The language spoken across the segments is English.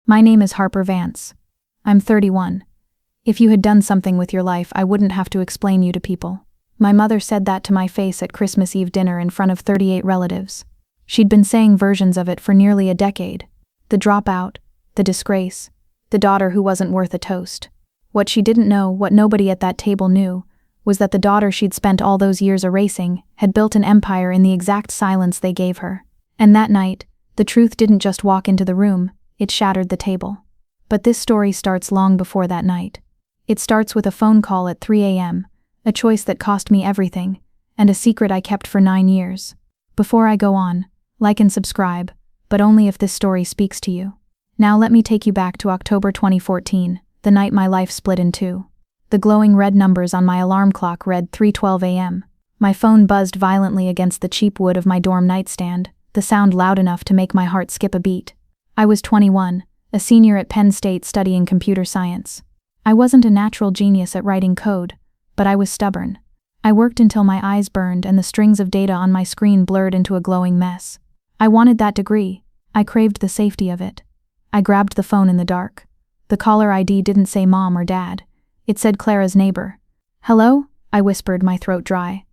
My name is Harper Vance. I'm 31. If you had done something with your life, I wouldn't have to explain you to people. My mother said that to my face at Christmas Eve dinner in front of 38 relatives. She'd been saying versions of it for nearly a decade. The dropout, the disgrace, the daughter who wasn't worth a toast. What she didn't know, what nobody at that table knew, was that the daughter she'd spent all those years erasing had built an empire in the exact silence they gave her. And that night, the truth didn't just walk into the room, it shattered the table. But this story starts long before that night. It starts with a phone call at 3 a.m., a choice that cost me everything, and a secret I kept for 9 years. Before I go on, like and subscribe, but only if this story speaks to you. Now let me take you back to October 2014, the night my life split in two. The glowing red numbers on my alarm clock read 3:12 a.m. My phone buzzed violently against the cheap wood of my dorm nightstand, the sound loud enough to make my heart skip a beat. I was 21, a senior at Penn State studying computer science. I wasn't a natural genius at writing code, but I was stubborn. I worked until my eyes burned and the strings of data on my screen blurred into a glowing mess. I wanted that degree. I craved the safety of it. I grabbed the phone in the dark. The caller ID didn't say mom or dad. It said Clara's neighbor. "Hello?" I whispered, my throat dry.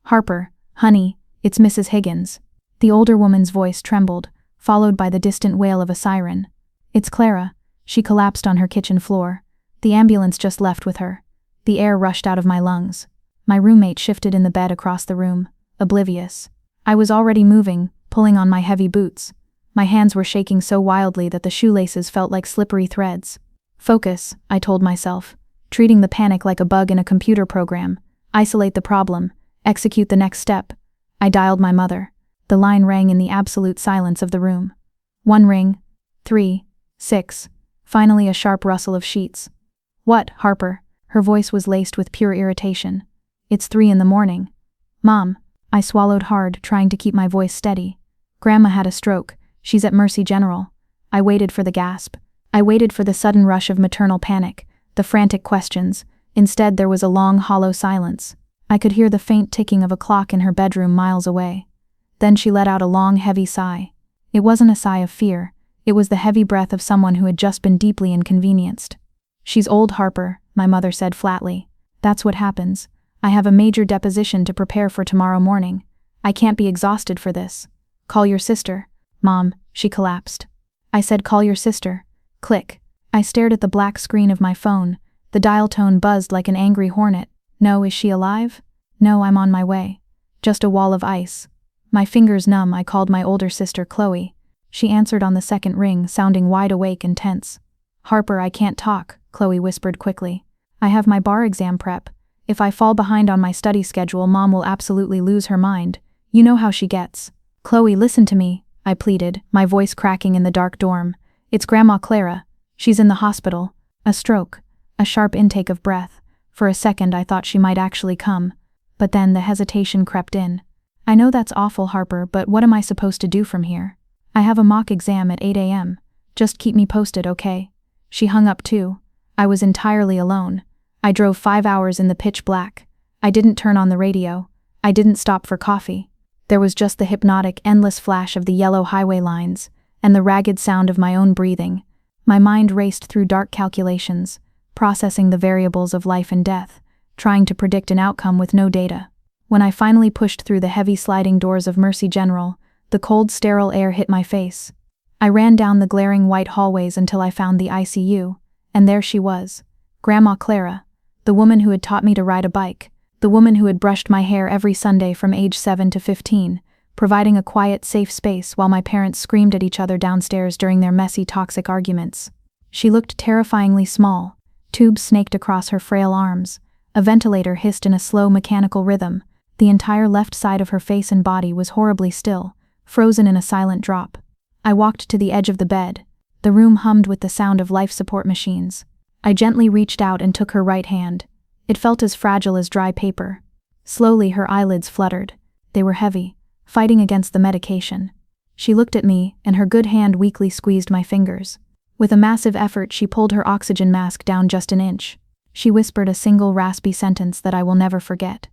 "Harper, honey, it's Mrs. Higgins." The older woman's voice trembled, followed by the distant wail of a siren. "It's Clara." She collapsed on her kitchen floor. The ambulance just left with her. The air rushed out of my lungs. My roommate shifted in the bed across the room, oblivious. I was already moving, pulling on my heavy boots. My hands were shaking so wildly that the shoelaces felt like slippery threads. Focus, I told myself, treating the panic like a bug in a computer program. Isolate the problem, execute the next step. I dialed my mother. The line rang in the absolute silence of the room. 1 ring, 3, 6, finally a sharp rustle of sheets. "What, Harper?" Her voice was laced with pure irritation. "It's 3 in the morning. Mom." I swallowed hard, trying to keep my voice steady. "Grandma had a stroke. She's at Mercy General." I waited for the gasp. I waited for the sudden rush of maternal panic, the frantic questions. Instead, there was a long, hollow silence. I could hear the faint ticking of a clock in her bedroom miles away. Then she let out a long, heavy sigh. It wasn't a sigh of fear. It was the heavy breath of someone who had just been deeply inconvenienced. "She's old, Harper," my mother said flatly. "That's what happens. I have a major deposition to prepare for tomorrow morning. I can't be exhausted for this. Call your sister." "Mom," she collapsed. I said, "Call your sister." Click. I stared at the black screen of my phone. The dial tone buzzed like an angry hornet. "No, is she alive?" "No, I'm on my way." Just a wall of ice. My fingers numb, I called my older sister Chloe. She answered on the second ring, sounding wide awake and tense. "Harper, I can't talk," Chloe whispered quickly. "I have my bar exam prep. If I fall behind on my study schedule, Mom will absolutely lose her mind. You know how she gets." "Chloe, listen to me," I pleaded, my voice cracking in the dark dorm. "It's Grandma Clara. She's in the hospital. A stroke." A sharp intake of breath. For a second I thought she might actually come. But then the hesitation crept in. "I know that's awful, Harper, but what am I supposed to do from here? I have a mock exam at 8 a.m. Just keep me posted, okay?" She hung up too. I was entirely alone. I drove 5 hours in the pitch black. I didn't turn on the radio. I didn't stop for coffee. There was just the hypnotic, endless flash of the yellow highway lines, and the ragged sound of my own breathing. My mind raced through dark calculations, processing the variables of life and death, trying to predict an outcome with no data. When I finally pushed through the heavy sliding doors of Mercy General, the cold, sterile air hit my face. I ran down the glaring white hallways until I found the ICU, and there she was, Grandma Clara, the woman who had taught me to ride a bike, the woman who had brushed my hair every Sunday from age 7 to 15, providing a quiet, safe space while my parents screamed at each other downstairs during their messy, toxic arguments. She looked terrifyingly small. Tubes snaked across her frail arms. A ventilator hissed in a slow, mechanical rhythm. The entire left side of her face and body was horribly still, frozen in a silent drop. I walked to the edge of the bed. The room hummed with the sound of life support machines. I gently reached out and took her right hand. It felt as fragile as dry paper. Slowly her eyelids fluttered. They were heavy, fighting against the medication. She looked at me, and her good hand weakly squeezed my fingers. With a massive effort, she pulled her oxygen mask down just an inch. She whispered a single raspy sentence that I will never forget.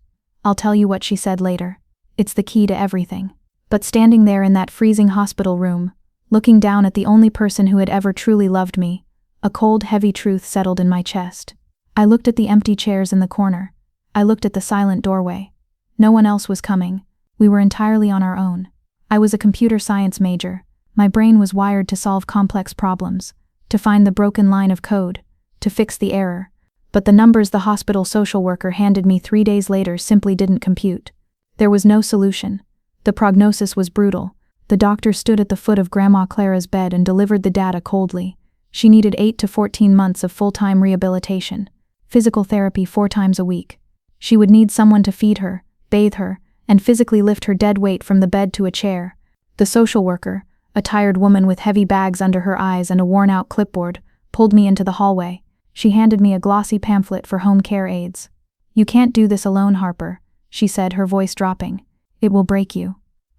I'll tell you what she said later. It's the key to everything. But standing there in that freezing hospital room, Looking down at the only person who had ever truly loved me, a cold, heavy truth settled in my chest. I looked at the empty chairs in the corner. I looked at the silent doorway. No one else was coming. We were entirely on our own. I was a computer science major. My brain was wired to solve complex problems, to find the broken line of code, to fix the error. But the numbers the hospital social worker handed me 3 days later simply didn't compute. There was no solution. The prognosis was brutal. The doctor stood at the foot of Grandma Clara's bed and delivered the data coldly. She needed 8 to 14 months of full-time rehabilitation, physical therapy 4 times a week. She would need someone to feed her, bathe her, and physically lift her dead weight from the bed to a chair. The social worker, a tired woman with heavy bags under her eyes and a worn-out clipboard, pulled me into the hallway. She handed me a glossy pamphlet for home care aides. "You can't do this alone, Harper," she said, her voice dropping. "It will break you."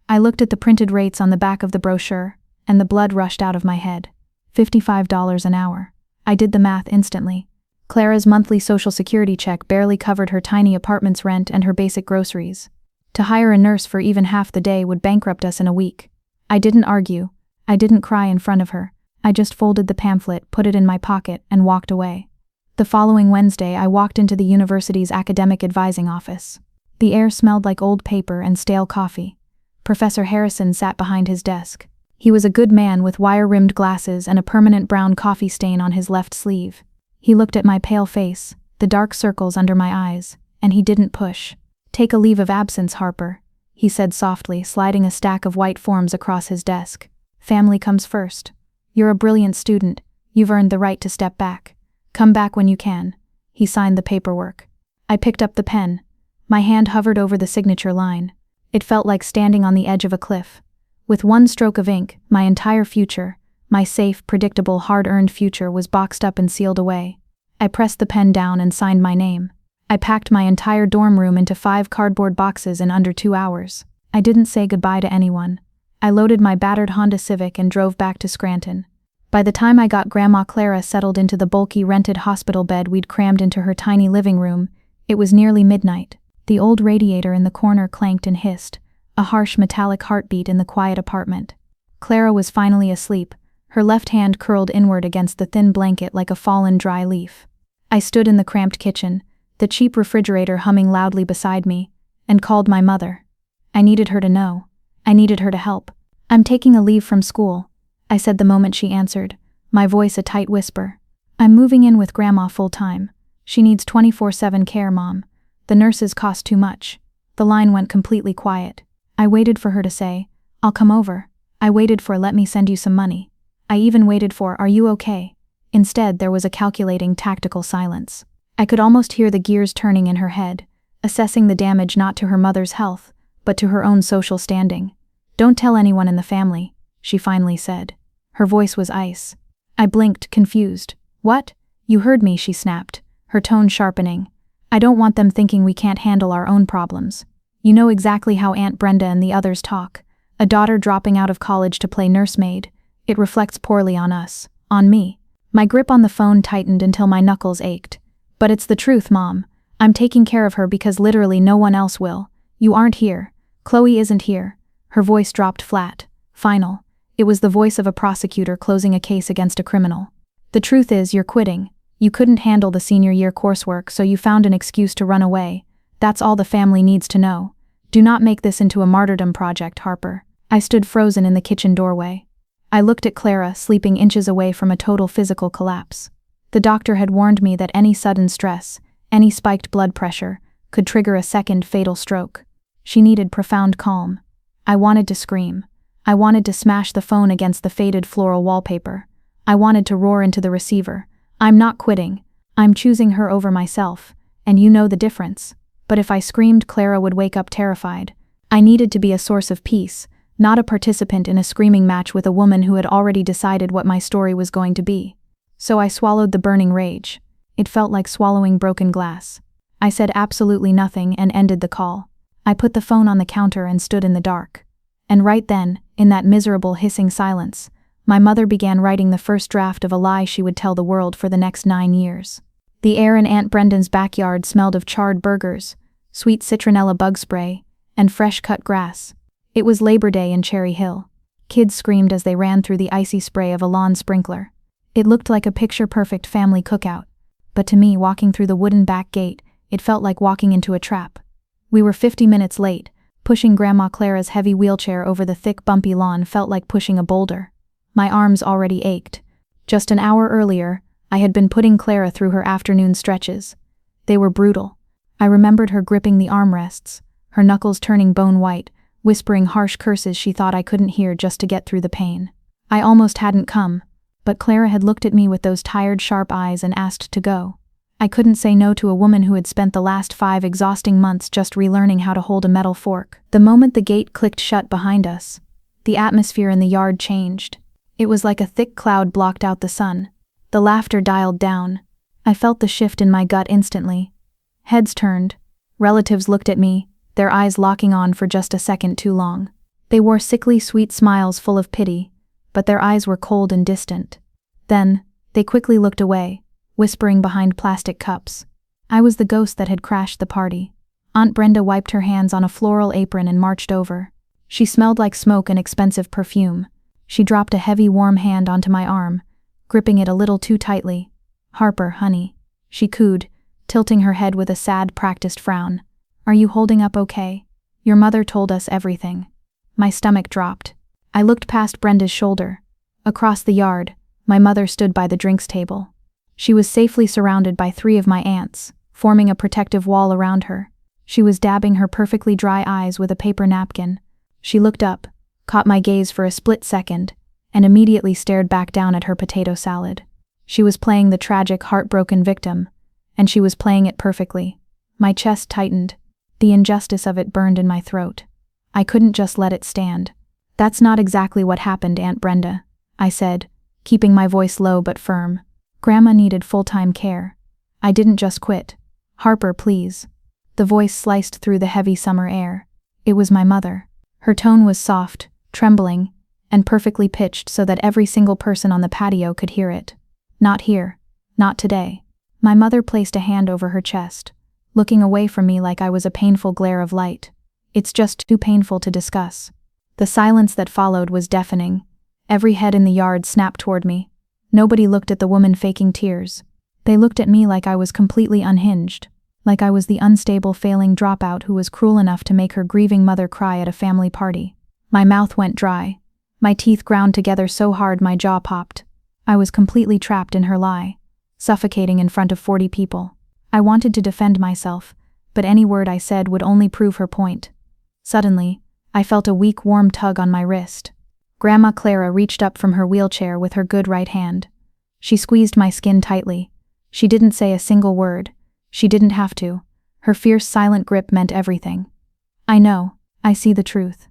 I looked at the printed rates on the back of the brochure, and the blood rushed out of my head. $55 an hour. I did the math instantly. Clara's monthly Social Security check barely covered her tiny apartment's rent and her basic groceries. To hire a nurse for even half the day would bankrupt us in a week. I didn't argue. I didn't cry in front of her. I just folded the pamphlet, put it in my pocket, and walked away. The following Wednesday, I walked into the university's academic advising office. The air smelled like old paper and stale coffee. Professor Harrison sat behind his desk. He was a good man with wire-rimmed glasses and a permanent brown coffee stain on his left sleeve. He looked at my pale face, the dark circles under my eyes, and he didn't push. "Take a leave of absence, Harper," he said softly, sliding a stack of white forms across his desk. "Family comes first. You're a brilliant student. You've earned the right to step back. Come back when you can." He signed the paperwork. I picked up the pen. My hand hovered over the signature line. It felt like standing on the edge of a cliff. With one stroke of ink, my entire future, my safe, predictable, hard-earned future, was boxed up and sealed away. I pressed the pen down and signed my name. I packed my entire dorm room into 5 cardboard boxes in under 2 hours. I didn't say goodbye to anyone. I loaded my battered Honda Civic and drove back to Scranton. By the time I got Grandma Clara settled into the bulky rented hospital bed we'd crammed into her tiny living room, it was nearly midnight. The old radiator in the corner clanked and hissed, a harsh metallic heartbeat in the quiet apartment. Clara was finally asleep, her left hand curled inward against the thin blanket like a fallen dry leaf. I stood in the cramped kitchen, the cheap refrigerator humming loudly beside me, and called my mother. I needed her to know. I needed her to help. "I'm taking a leave from school," I said the moment she answered, my voice a tight whisper. "I'm moving in with Grandma full-time. She needs 24/7 care, Mom. The nurses cost too much." The line went completely quiet. I waited for her to say, "I'll come over." I waited for "Let me send you some money." I even waited for "Are you okay?" Instead, there was a calculating, tactical silence. I could almost hear the gears turning in her head, assessing the damage not to her mother's health, but to her own social standing. "Don't tell anyone in the family," she finally said. Her voice was ice. I blinked, confused. "What?" "You heard me," she snapped, her tone sharpening. "I don't want them thinking we can't handle our own problems. You know exactly how Aunt Brenda and the others talk. A daughter dropping out of college to play nursemaid. It reflects poorly on us, on me." My grip on the phone tightened until my knuckles ached. "But it's the truth, Mom. I'm taking care of her because literally no one else will. You aren't here. Chloe isn't here." Her voice dropped flat, final. It was the voice of a prosecutor closing a case against a criminal. "The truth is, you're quitting. You couldn't handle the senior year coursework, so you found an excuse to run away. That's all the family needs to know. Do not make this into a martyrdom project, Harper." I stood frozen in the kitchen doorway. I looked at Clara, sleeping inches away from a total physical collapse. The doctor had warned me that any sudden stress, any spiked blood pressure, could trigger a second fatal stroke. She needed profound calm. I wanted to scream. I wanted to smash the phone against the faded floral wallpaper. I wanted to roar into the receiver. "I'm not quitting. I'm choosing her over myself, and you know the difference." But if I screamed, Clara would wake up terrified. I needed to be a source of peace, not a participant in a screaming match with a woman who had already decided what my story was going to be. So I swallowed the burning rage. It felt like swallowing broken glass. I said absolutely nothing and ended the call. I put the phone on the counter and stood in the dark. And right then, in that miserable hissing silence, my mother began writing the first draft of a lie she would tell the world for the next 9 years. The air in Aunt Brendan's backyard smelled of charred burgers, sweet citronella bug spray, and fresh cut grass. It was Labor Day in Cherry Hill. Kids screamed as they ran through the icy spray of a lawn sprinkler. It looked like a picture-perfect family cookout, but to me, walking through the wooden back gate, it felt like walking into a trap. We were 50 minutes late. Pushing Grandma Clara's heavy wheelchair over the thick, bumpy lawn felt like pushing a boulder. My arms already ached. Just an hour earlier, I had been putting Clara through her afternoon stretches. They were brutal. I remembered her gripping the armrests, her knuckles turning bone white, whispering harsh curses she thought I couldn't hear just to get through the pain. I almost hadn't come, but Clara had looked at me with those tired, sharp eyes and asked to go. I couldn't say no to a woman who had spent the last 5 exhausting months just relearning how to hold a metal fork. The moment the gate clicked shut behind us, the atmosphere in the yard changed. It was like a thick cloud blocked out the sun. The laughter dialed down. I felt the shift in my gut instantly. Heads turned. Relatives looked at me, their eyes locking on for just a second too long. They wore sickly sweet smiles full of pity, but their eyes were cold and distant. Then, they quickly looked away, whispering behind plastic cups. I was the ghost that had crashed the party. Aunt Brenda wiped her hands on a floral apron and marched over. She smelled like smoke and expensive perfume. She dropped a heavy, warm hand onto my arm, gripping it a little too tightly. "Harper, honey," she cooed, tilting her head with a sad, practiced frown. "Are you holding up okay? Your mother told us everything." My stomach dropped. I looked past Brenda's shoulder. Across the yard, my mother stood by the drinks table. She was safely surrounded by 3 of my aunts, forming a protective wall around her. She was dabbing her perfectly dry eyes with a paper napkin. She looked up, caught my gaze for a split second, and immediately stared back down at her potato salad. She was playing the tragic, heartbroken victim, and she was playing it perfectly. My chest tightened. The injustice of it burned in my throat. I couldn't just let it stand. "That's not exactly what happened, Aunt Brenda," I said, keeping my voice low but firm. "Grandma needed full-time care. I didn't just quit. Harper, please." The voice sliced through the heavy summer air. It was my mother. Her tone was soft, trembling, and perfectly pitched so that every single person on the patio could hear it. "Not here. Not today." My mother placed a hand over her chest, looking away from me like I was a painful glare of light. "It's just too painful to discuss." The silence that followed was deafening. Every head in the yard snapped toward me. Nobody looked at the woman faking tears. They looked at me like I was completely unhinged, like I was the unstable, failing dropout who was cruel enough to make her grieving mother cry at a family party. My mouth went dry. My teeth ground together so hard my jaw popped. I was completely trapped in her lie, suffocating in front of 40 people. I wanted to defend myself, but any word I said would only prove her point. Suddenly, I felt a weak, warm tug on my wrist. Grandma Clara reached up from her wheelchair with her good right hand. She squeezed my skin tightly. She didn't say a single word. She didn't have to. Her fierce, silent grip meant everything. "I know. I see the truth."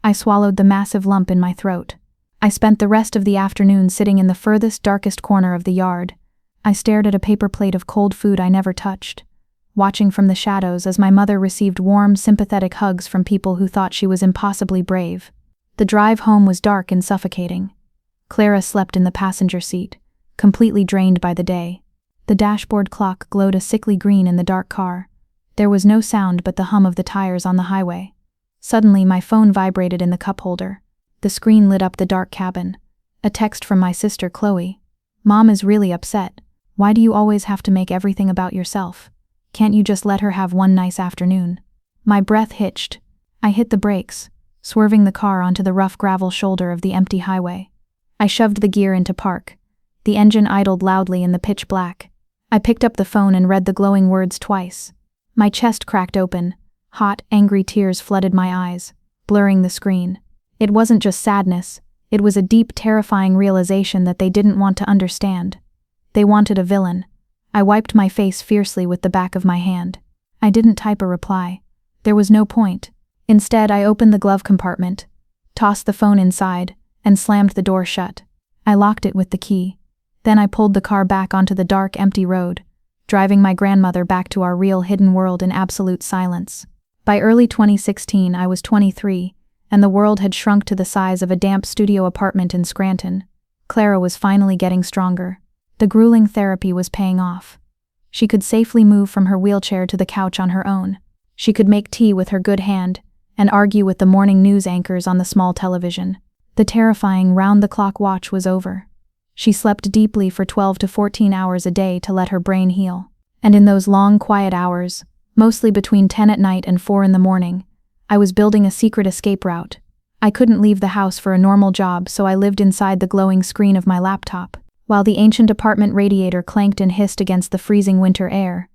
I swallowed the massive lump in my throat. I spent the rest of the afternoon sitting in the furthest, darkest corner of the yard. I stared at a paper plate of cold food I never touched, watching from the shadows as my mother received warm, sympathetic hugs from people who thought she was impossibly brave. The drive home was dark and suffocating. Clara slept in the passenger seat, completely drained by the day. The dashboard clock glowed a sickly green in the dark car. There was no sound but the hum of the tires on the highway. Suddenly, my phone vibrated in the cup holder. The screen lit up the dark cabin. A text from my sister, Chloe. "Mom is really upset. Why do you always have to make everything about yourself? Can't you just let her have one nice afternoon?" My breath hitched. I hit the brakes, swerving the car onto the rough gravel shoulder of the empty highway. I shoved the gear into park. The engine idled loudly in the pitch black. I picked up the phone and read the glowing words twice. My chest cracked open. Hot, angry tears flooded my eyes, blurring the screen. It wasn't just sadness. It was a deep, terrifying realization that they didn't want to understand. They wanted a villain. I wiped my face fiercely with the back of my hand. I didn't type a reply. There was no point. Instead, I opened the glove compartment, tossed the phone inside, and slammed the door shut. I locked it with the key. Then I pulled the car back onto the dark, empty road, driving my grandmother back to our real, hidden world in absolute silence. By early 2016, I was 23, and the world had shrunk to the size of a damp studio apartment in Scranton. Clara was finally getting stronger. The grueling therapy was paying off. She could safely move from her wheelchair to the couch on her own. She could make tea with her good hand and argue with the morning news anchors on the small television. The terrifying round-the-clock watch was over. She slept deeply for 12 to 14 hours a day to let her brain heal. And in those long, quiet hours, mostly between 10 at night and 4 in the morning, I was building a secret escape route. I couldn't leave the house for a normal job, so I lived inside the glowing screen of my laptop. While the ancient apartment radiator clanked and hissed against the freezing winter air,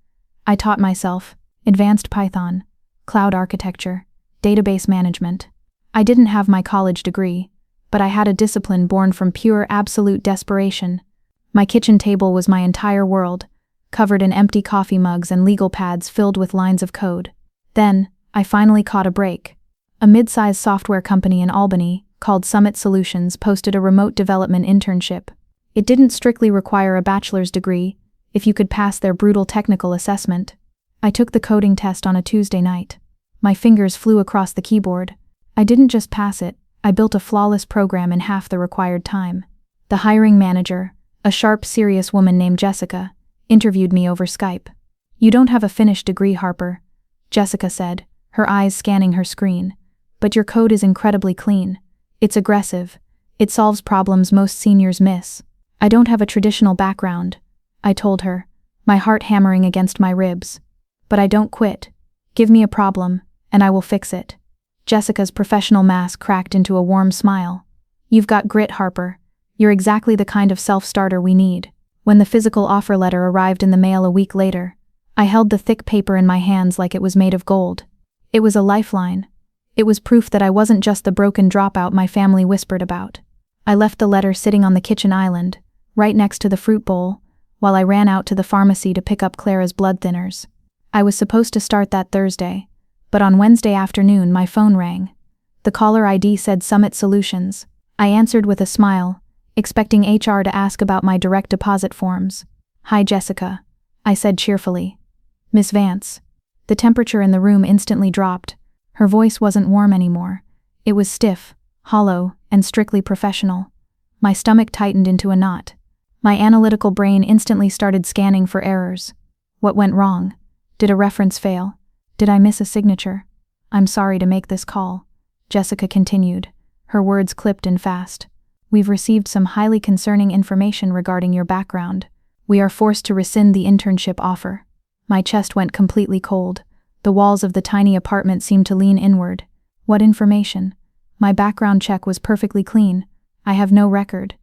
I taught myself advanced Python, cloud architecture, database management. I didn't have my college degree, but I had a discipline born from pure, absolute desperation. My kitchen table was my entire world, covered in empty coffee mugs and legal pads filled with lines of code. Then, I finally caught a break. A mid-sized software company in Albany, called Summit Solutions, posted a remote development internship. It didn't strictly require a bachelor's degree, if you could pass their brutal technical assessment. I took the coding test on a Tuesday night. My fingers flew across the keyboard. I didn't just pass it, I built a flawless program in half the required time. The hiring manager, a sharp, serious woman named Jessica, interviewed me over Skype. "You don't have a finished degree, Harper," Jessica said, her eyes scanning her screen. "But your code is incredibly clean. It's aggressive. It solves problems most seniors miss." "I don't have a traditional background," I told her, my heart hammering against my ribs. "But I don't quit. Give me a problem, and I will fix it." Jessica's professional mask cracked into a warm smile. "You've got grit, Harper. You're exactly the kind of self-starter we need." When the physical offer letter arrived in the mail a week later, I held the thick paper in my hands like it was made of gold. It was a lifeline. It was proof that I wasn't just the broken dropout my family whispered about. I left the letter sitting on the kitchen island, right next to the fruit bowl, while I ran out to the pharmacy to pick up Clara's blood thinners. I was supposed to start that Thursday, but on Wednesday afternoon my phone rang. The caller ID said Summit Solutions. I answered with a smile, expecting HR to ask about my direct deposit forms. "Hi, Jessica," I said cheerfully. "Miss Vance." The temperature in the room instantly dropped. Her voice wasn't warm anymore. It was stiff, hollow, and strictly professional. My stomach tightened into a knot. My analytical brain instantly started scanning for errors. What went wrong? Did a reference fail? Did I miss a signature? "I'm sorry to make this call," Jessica continued, her words clipped and fast. "We've received some highly concerning information regarding your background. We are forced to rescind the internship offer." My chest went completely cold. The walls of the tiny apartment seemed to lean inward. What information? My background check was perfectly clean. I have no record.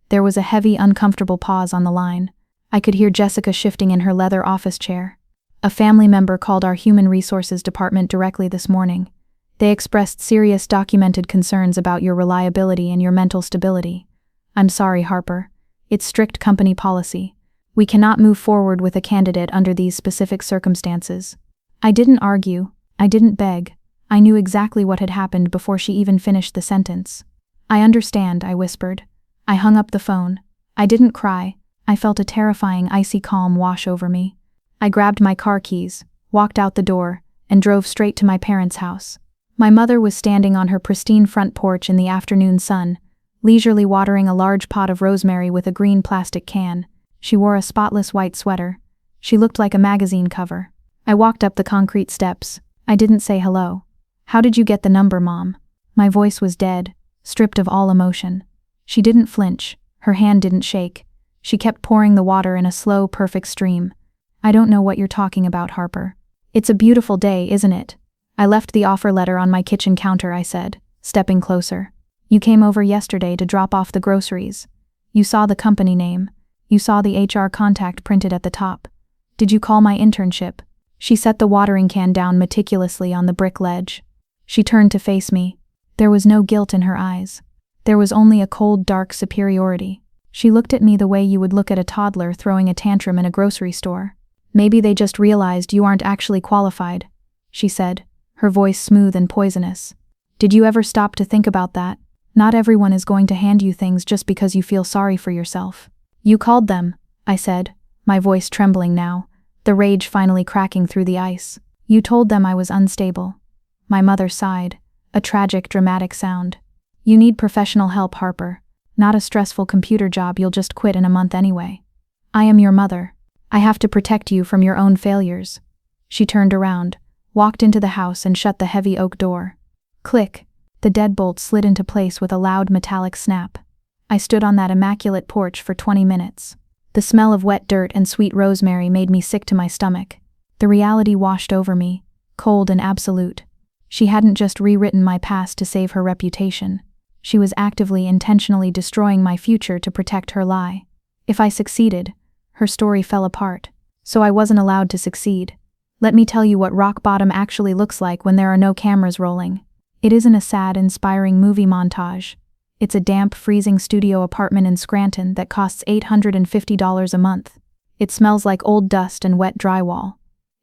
There was a heavy, uncomfortable pause on the line. I could hear Jessica shifting in her leather office chair. "A family member called our Human Resources department directly this morning. They expressed serious documented concerns about your reliability and your mental stability. I'm sorry, Harper. It's strict company policy. We cannot move forward with a candidate under these specific circumstances." I didn't argue. I didn't beg. I knew exactly what had happened before she even finished the sentence. "I understand," I whispered. I hung up the phone. I didn't cry. I felt a terrifying, icy calm wash over me. I grabbed my car keys, walked out the door, and drove straight to my parents' house. My mother was standing on her pristine front porch in the afternoon sun, leisurely watering a large pot of rosemary with a green plastic can. She wore a spotless white sweater. She looked like a magazine cover. I walked up the concrete steps. I didn't say hello. "How did you get the number, Mom?" My voice was dead, stripped of all emotion. She didn't flinch. Her hand didn't shake. She kept pouring the water in a slow, perfect stream. "I don't know what you're talking about, Harper. It's a beautiful day, isn't it?" I left the offer letter on my kitchen counter, I said, stepping closer. "You came over yesterday to drop off the groceries. You saw the company name. You saw the HR contact printed at the top. Did you call my internship?" She set the watering can down meticulously on the brick ledge. She turned to face me. There was no guilt in her eyes. There was only a cold, dark superiority. She looked at me the way you would look at a toddler throwing a tantrum in a grocery store. "Maybe they just realized you aren't actually qualified," she said, her voice smooth and poisonous. "Did you ever stop to think about that? Not everyone is going to hand you things just because you feel sorry for yourself." "You called them," I said, my voice trembling now, the rage finally cracking through the ice. "You told them I was unstable." My mother sighed, a tragic, dramatic sound. "You need professional help, Harper. Not a stressful computer job you'll just quit in a month anyway. I am your mother. I have to protect you from your own failures." She turned around, walked into the house and shut the heavy oak door. Click. The deadbolt slid into place with a loud metallic snap. I stood on that immaculate porch for 20 minutes. The smell of wet dirt and sweet rosemary made me sick to my stomach. The reality washed over me, cold and absolute. She hadn't just rewritten my past to save her reputation. She was actively, intentionally destroying my future to protect her lie. If I succeeded, her story fell apart. So I wasn't allowed to succeed. Let me tell you what rock bottom actually looks like when there are no cameras rolling. It isn't a sad, inspiring movie montage. It's a damp, freezing studio apartment in Scranton that costs $850 a month. It smells like old dust and wet drywall.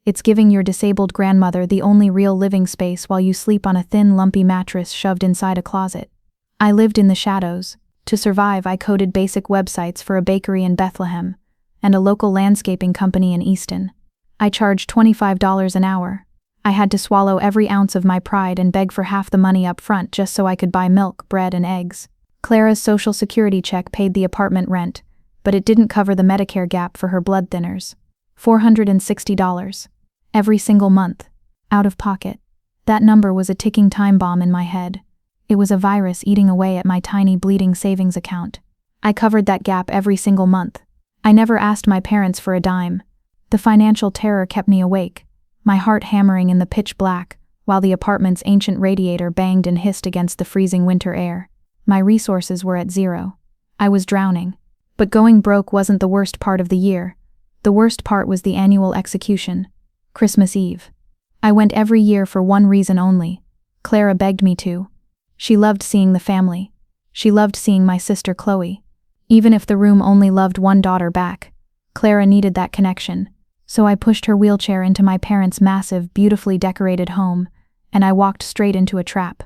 It's giving your disabled grandmother the only real living space while you sleep on a thin, lumpy mattress shoved inside a closet. I lived in the shadows. To survive, I coded basic websites for a bakery in Bethlehem and a local landscaping company in Easton. I charged $25 an hour. I had to swallow every ounce of my pride and beg for half the money up front just so I could buy milk, bread, and eggs. Clara's Social Security check paid the apartment rent, but it didn't cover the Medicare gap for her blood thinners. $460. Every single month. Out of pocket. That number was a ticking time bomb in my head. It was a virus eating away at my tiny bleeding savings account. I covered that gap every single month. I never asked my parents for a dime. The financial terror kept me awake, my heart hammering in the pitch black, while the apartment's ancient radiator banged and hissed against the freezing winter air. My resources were at zero. I was drowning. But going broke wasn't the worst part of the year. The worst part was the annual execution. Christmas Eve. I went every year for one reason only. Clara begged me to. She loved seeing the family. She loved seeing my sister Chloe. Even if the room only loved one daughter back, Clara needed that connection. So I pushed her wheelchair into my parents' massive, beautifully decorated home, and I walked straight into a trap.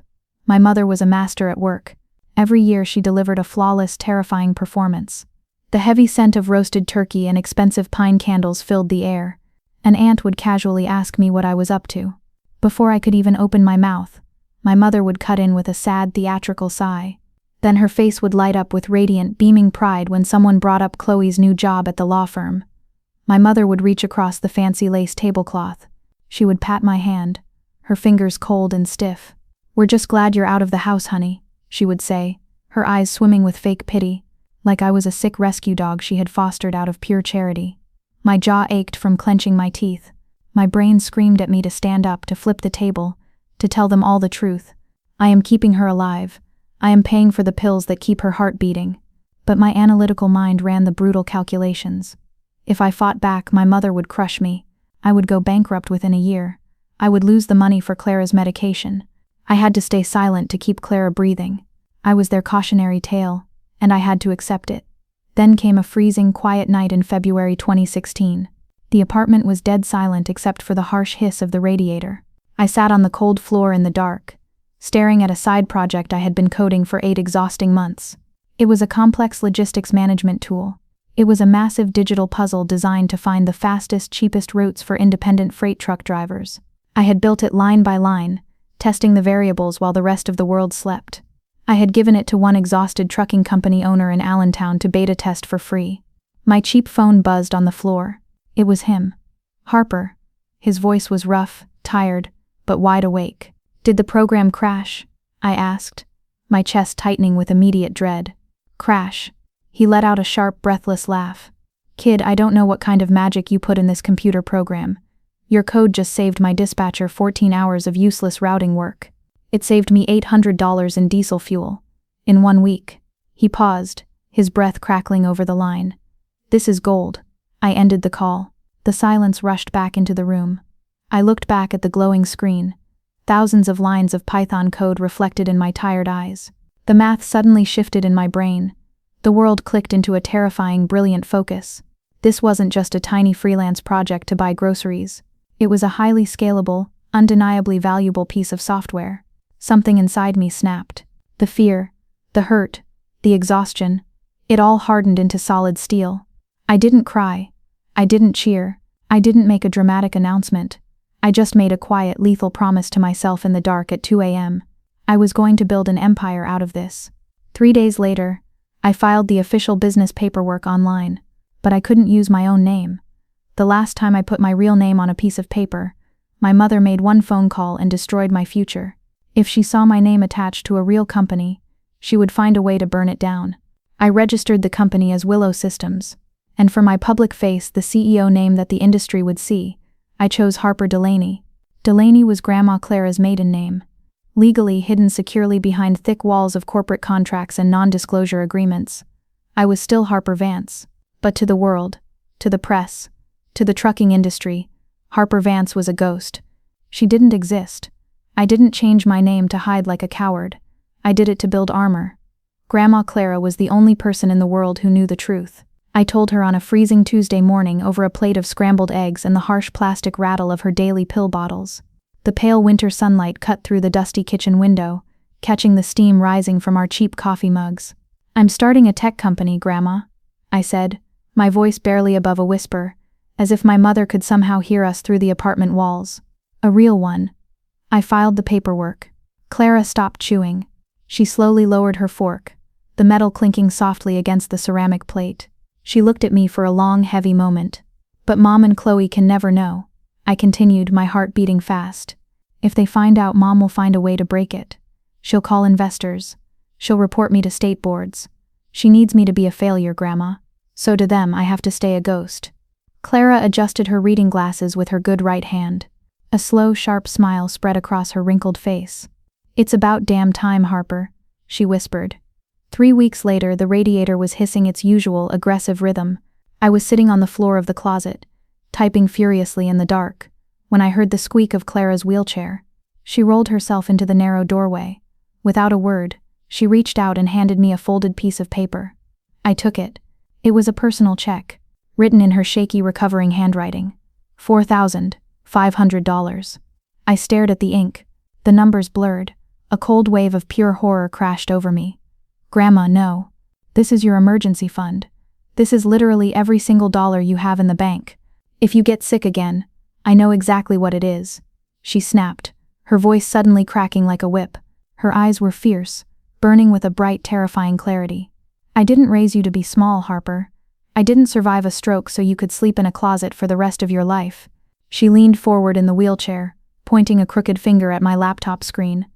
My mother was a master at work. Every year she delivered a flawless, terrifying performance. The heavy scent of roasted turkey and expensive pine candles filled the air. An aunt would casually ask me what I was up to. Before I could even open my mouth, my mother would cut in with a sad, theatrical sigh. Then her face would light up with radiant, beaming pride when someone brought up Chloe's new job at the law firm. My mother would reach across the fancy lace tablecloth. She would pat my hand, her fingers cold and stiff. "We're just glad you're out of the house, honey," she would say, her eyes swimming with fake pity, like I was a sick rescue dog she had fostered out of pure charity. My jaw ached from clenching my teeth. My brain screamed at me to stand up, to flip the table, to tell them all the truth. I am keeping her alive. I am paying for the pills that keep her heart beating. But my analytical mind ran the brutal calculations. If I fought back, my mother would crush me. I would go bankrupt within a year. I would lose the money for Clara's medication. I had to stay silent to keep Clara breathing. I was their cautionary tale, and I had to accept it. Then came a freezing, quiet night in February 2016. The apartment was dead silent except for the harsh hiss of the radiator. I sat on the cold floor in the dark, staring at a side project I had been coding for 8 exhausting months. It was a complex logistics management tool. It was a massive digital puzzle designed to find the fastest, cheapest routes for independent freight truck drivers. I had built it line by line, testing the variables while the rest of the world slept. I had given it to one exhausted trucking company owner in Allentown to beta test for free. My cheap phone buzzed on the floor. It was him. Harper. His voice was rough, tired, but wide awake. "Did the program crash?" I asked, my chest tightening with immediate dread. "Crash." He let out a sharp, breathless laugh. "Kid, I don't know what kind of magic you put in this computer program. Your code just saved my dispatcher 14 hours of useless routing work. It saved me $800 in diesel fuel. In 1 week." He paused, his breath crackling over the line. "This is gold." I ended the call. The silence rushed back into the room. I looked back at the glowing screen. Thousands of lines of Python code reflected in my tired eyes. The math suddenly shifted in my brain. The world clicked into a terrifying, brilliant focus. This wasn't just a tiny freelance project to buy groceries. It was a highly scalable, undeniably valuable piece of software. Something inside me snapped. The fear, the hurt, the exhaustion, it all hardened into solid steel. I didn't cry. I didn't cheer. I didn't make a dramatic announcement. I just made a quiet, lethal promise to myself in the dark at 2 a.m. I was going to build an empire out of this. 3 days later, I filed the official business paperwork online, but I couldn't use my own name. The last time I put my real name on a piece of paper, my mother made one phone call and destroyed my future. If she saw my name attached to a real company, she would find a way to burn it down. I registered the company as Willow Systems, and for my public face, the CEO name that the industry would see, I chose Harper Delaney. Delaney was Grandma Clara's maiden name, legally hidden securely behind thick walls of corporate contracts and non-disclosure agreements. I was still Harper Vance, but to the world, to the press, to the trucking industry, Harper Vance was a ghost. She didn't exist. I didn't change my name to hide like a coward. I did it to build armor. Grandma Clara was the only person in the world who knew the truth. I told her on a freezing Tuesday morning over a plate of scrambled eggs and the harsh plastic rattle of her daily pill bottles. The pale winter sunlight cut through the dusty kitchen window, catching the steam rising from our cheap coffee mugs. "I'm starting a tech company, Grandma," I said, my voice barely above a whisper, as if my mother could somehow hear us through the apartment walls. "A real one." I filed the paperwork. Clara stopped chewing. She slowly lowered her fork, the metal clinking softly against the ceramic plate. She looked at me for a long, heavy moment. "But Mom and Chloe can never know," I continued, my heart beating fast. "If they find out, Mom will find a way to break it. She'll call investors. She'll report me to state boards. She needs me to be a failure, Grandma. So to them, I have to stay a ghost." Clara adjusted her reading glasses with her good right hand. A slow, sharp smile spread across her wrinkled face. "It's about damn time, Harper," she whispered. 3 weeks later, the radiator was hissing its usual aggressive rhythm. I was sitting on the floor of the closet, typing furiously in the dark, when I heard the squeak of Clara's wheelchair. She rolled herself into the narrow doorway. Without a word, she reached out and handed me a folded piece of paper. I took it. It was a personal check, written in her shaky, recovering handwriting. $4,500. I stared at the ink. The numbers blurred. A cold wave of pure horror crashed over me. "Grandma, no. This is your emergency fund. This is literally every single dollar you have in the bank. If you get sick again, I know exactly what it is," she snapped, her voice suddenly cracking like a whip. Her eyes were fierce, burning with a bright, terrifying clarity. "I didn't raise you to be small, Harper. I didn't survive a stroke so you could sleep in a closet for the rest of your life." She leaned forward in the wheelchair, pointing a crooked finger at my laptop screen.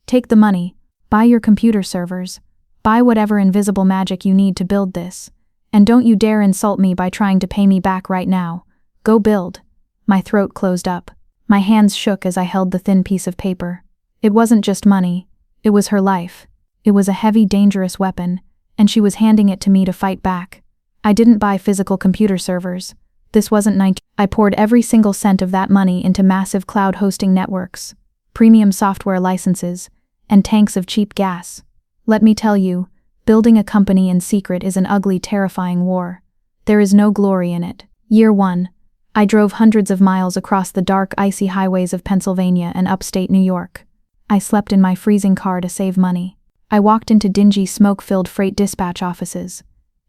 "Take the money, buy your computer servers, buy whatever invisible magic you need to build this, and don't you dare insult me by trying to pay me back right now. Go build." My throat closed up. My hands shook as I held the thin piece of paper. It wasn't just money, it was her life. It was a heavy, dangerous weapon, and she was handing it to me to fight back. I didn't buy physical computer servers. This wasn't Nike. I poured every single cent of that money into massive cloud hosting networks, premium software licenses, and tanks of cheap gas. Let me tell you, building a company in secret is an ugly, terrifying war. There is no glory in it. Year 1. I drove hundreds of miles across the dark, icy highways of Pennsylvania and upstate New York. I slept in my freezing car to save money. I walked into dingy, smoke-filled freight dispatch offices,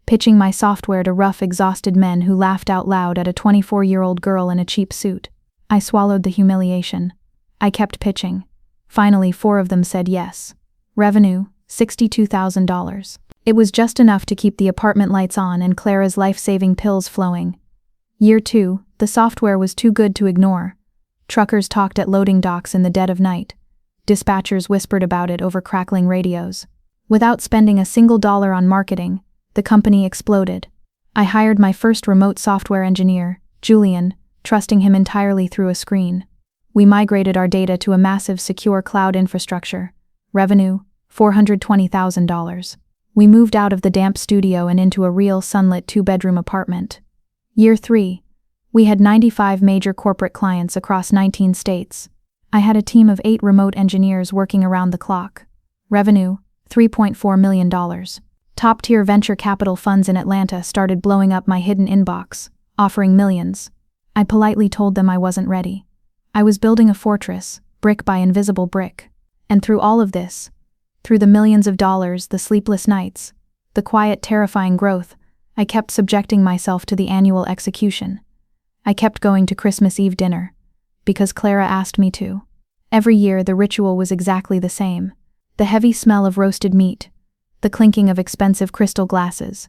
pitching my software to rough, exhausted men who laughed out loud at a 24-year-old girl in a cheap suit. I swallowed the humiliation. I kept pitching. Finally, 4 of them said yes. Revenue, $62,000. It was just enough to keep the apartment lights on and Clara's life-saving pills flowing. Year 2, the software was too good to ignore. Truckers talked at loading docks in the dead of night. Dispatchers whispered about it over crackling radios. Without spending a single dollar on marketing, the company exploded. I hired my first remote software engineer, Julian, trusting him entirely through a screen. We migrated our data to a massive, secure cloud infrastructure. Revenue, $420,000. We moved out of the damp studio and into a real, sunlit 2-bedroom apartment. Year 3. We had 95 major corporate clients across 19 states. I had a team of 8 remote engineers working around the clock. Revenue, $3.4 million. Top-tier venture capital funds in Atlanta started blowing up my hidden inbox, offering millions. I politely told them I wasn't ready. I was building a fortress, brick by invisible brick. And through all of this, through the millions of dollars, the sleepless nights, the quiet, terrifying growth, I kept subjecting myself to the annual execution. I kept going to Christmas Eve dinner, because Clara asked me to. Every year the ritual was exactly the same. The heavy smell of roasted meat, the clinking of expensive crystal glasses,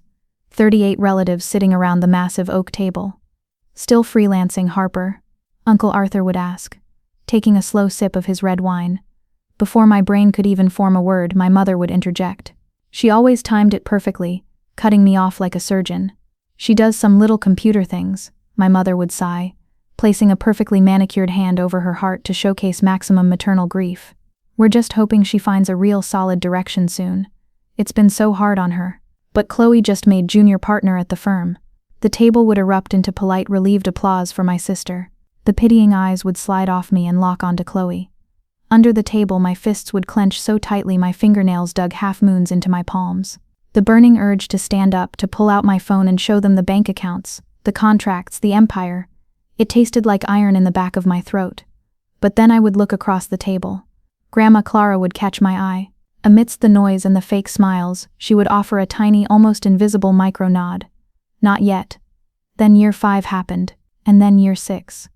38 relatives sitting around the massive oak table. "Still freelancing, Harper?" Uncle Arthur would ask, taking a slow sip of his red wine. Before my brain could even form a word, my mother would interject. She always timed it perfectly, cutting me off like a surgeon. She does some little computer things, my mother would sigh, placing a perfectly manicured hand over her heart to showcase maximum maternal grief. We're just hoping she finds a real solid direction soon. It's been so hard on her. But Chloe just made junior partner at the firm. The table would erupt into polite, relieved applause for my sister. The pitying eyes would slide off me and lock onto Chloe. Under the table, my fists would clench so tightly my fingernails dug half-moons into my palms. The burning urge to stand up, to pull out my phone and show them the bank accounts, the contracts, the empire. It tasted like iron in the back of my throat. But then I would look across the table. Grandma Clara would catch my eye. Amidst the noise and the fake smiles, she would offer a tiny, almost invisible micro-nod. Not yet. Then year 5 happened, and then year 6.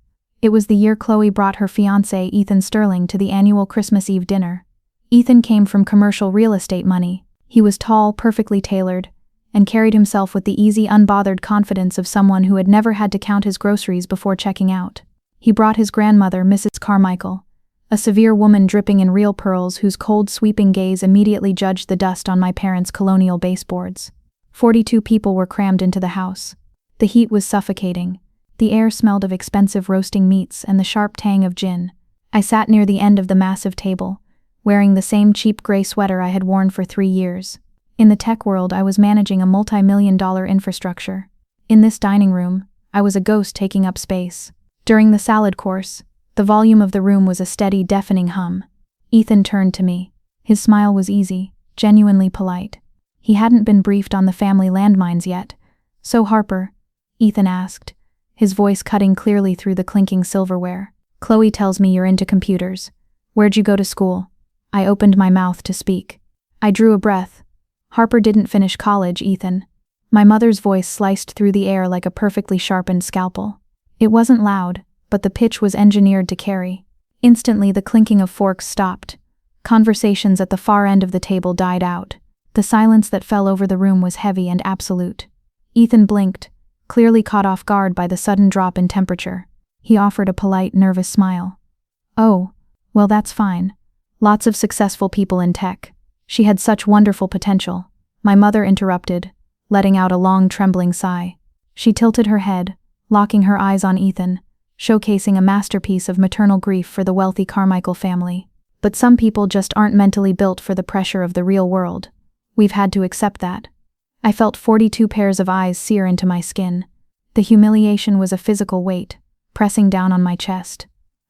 It was the year Chloe brought her fiancé, Ethan Sterling, to the annual Christmas Eve dinner. Ethan came from commercial real estate money. He was tall, perfectly tailored, and carried himself with the easy, unbothered confidence of someone who had never had to count his groceries before checking out. He brought his grandmother, Mrs. Carmichael, a severe woman dripping in real pearls whose cold, sweeping gaze immediately judged the dust on my parents' colonial baseboards. 42 people were crammed into the house. The heat was suffocating. The air smelled of expensive roasting meats and the sharp tang of gin. I sat near the end of the massive table, wearing the same cheap gray sweater I had worn for 3 years. In the tech world, I was managing a multi-million-dollar infrastructure. In this dining room, I was a ghost taking up space. During the salad course, the volume of the room was a steady, deafening hum. Ethan turned to me. His smile was easy, genuinely polite. He hadn't been briefed on the family landmines yet. "So Harper?" Ethan asked, his voice cutting clearly through the clinking silverware. "Chloe tells me you're into computers. Where'd you go to school?" I opened my mouth to speak. I drew a breath. "Harper didn't finish college, Ethan." My mother's voice sliced through the air like a perfectly sharpened scalpel. It wasn't loud, but the pitch was engineered to carry. Instantly, the clinking of forks stopped. Conversations at the far end of the table died out. The silence that fell over the room was heavy and absolute. Ethan blinked, clearly caught off guard by the sudden drop in temperature. He offered a polite, nervous smile. "Oh, well, that's fine. Lots of successful people in tech. She had such wonderful potential." My mother interrupted, letting out a long, trembling sigh. She tilted her head, locking her eyes on Ethan, showcasing a masterpiece of maternal grief for the wealthy Carmichael family. "But some people just aren't mentally built for the pressure of the real world. We've had to accept that." I felt 42 pairs of eyes sear into my skin. The humiliation was a physical weight, pressing down on my chest.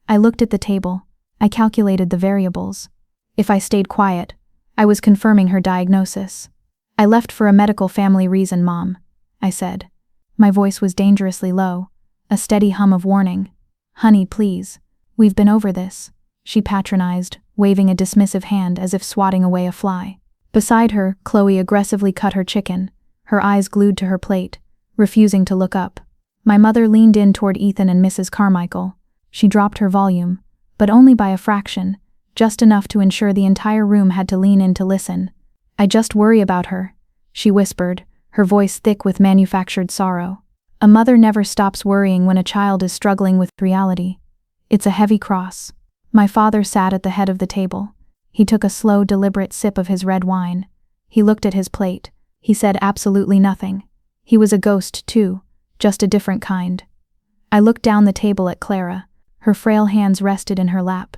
I looked at the table. I calculated the variables. If I stayed quiet, I was confirming her diagnosis. "I left for a medical family reason, Mom," I said. My voice was dangerously low, a steady hum of warning. "Honey, please. We've been over this," she patronized, waving a dismissive hand as if swatting away a fly. Beside her, Chloe aggressively cut her chicken, her eyes glued to her plate, refusing to look up. My mother leaned in toward Ethan and Mrs. Carmichael. She dropped her volume, but only by a fraction, just enough to ensure the entire room had to lean in to listen. "I just worry about her," she whispered, her voice thick with manufactured sorrow. A mother never stops worrying when a child is struggling with reality. It's a heavy cross. My father sat at the head of the table. He took a slow, deliberate sip of his red wine. He looked at his plate. He said absolutely nothing. He was a ghost, too, just a different kind. I looked down the table at Clara. Her frail hands rested in her lap.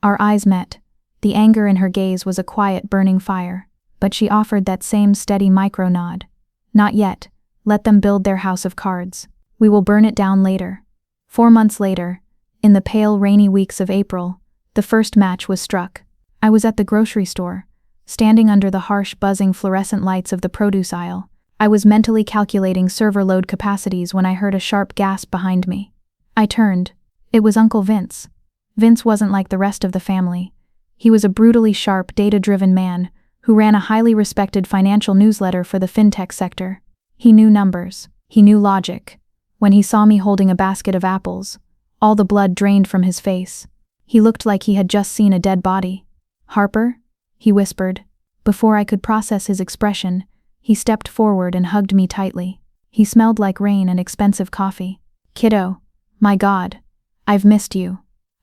Our eyes met. The anger in her gaze was a quiet, burning fire, but she offered that same steady micro-nod. "Not yet. Let them build their house of cards. We will burn it down later." 4 months later, in the pale, rainy weeks of April, the first match was struck. I was at the grocery store, standing under the harsh, buzzing fluorescent lights of the produce aisle. I was mentally calculating server load capacities when I heard a sharp gasp behind me. I turned. It was Uncle Vince. Vince wasn't like the rest of the family. He was a brutally sharp, data-driven man who ran a highly respected financial newsletter for the fintech sector. He knew numbers. He knew logic. When he saw me holding a basket of apples, all the blood drained from his face. He looked like he had just seen a dead body. "Harper?" he whispered. Before I could process his expression, he stepped forward and hugged me tightly. He smelled like rain and expensive coffee. "Kiddo, my God, I've missed you."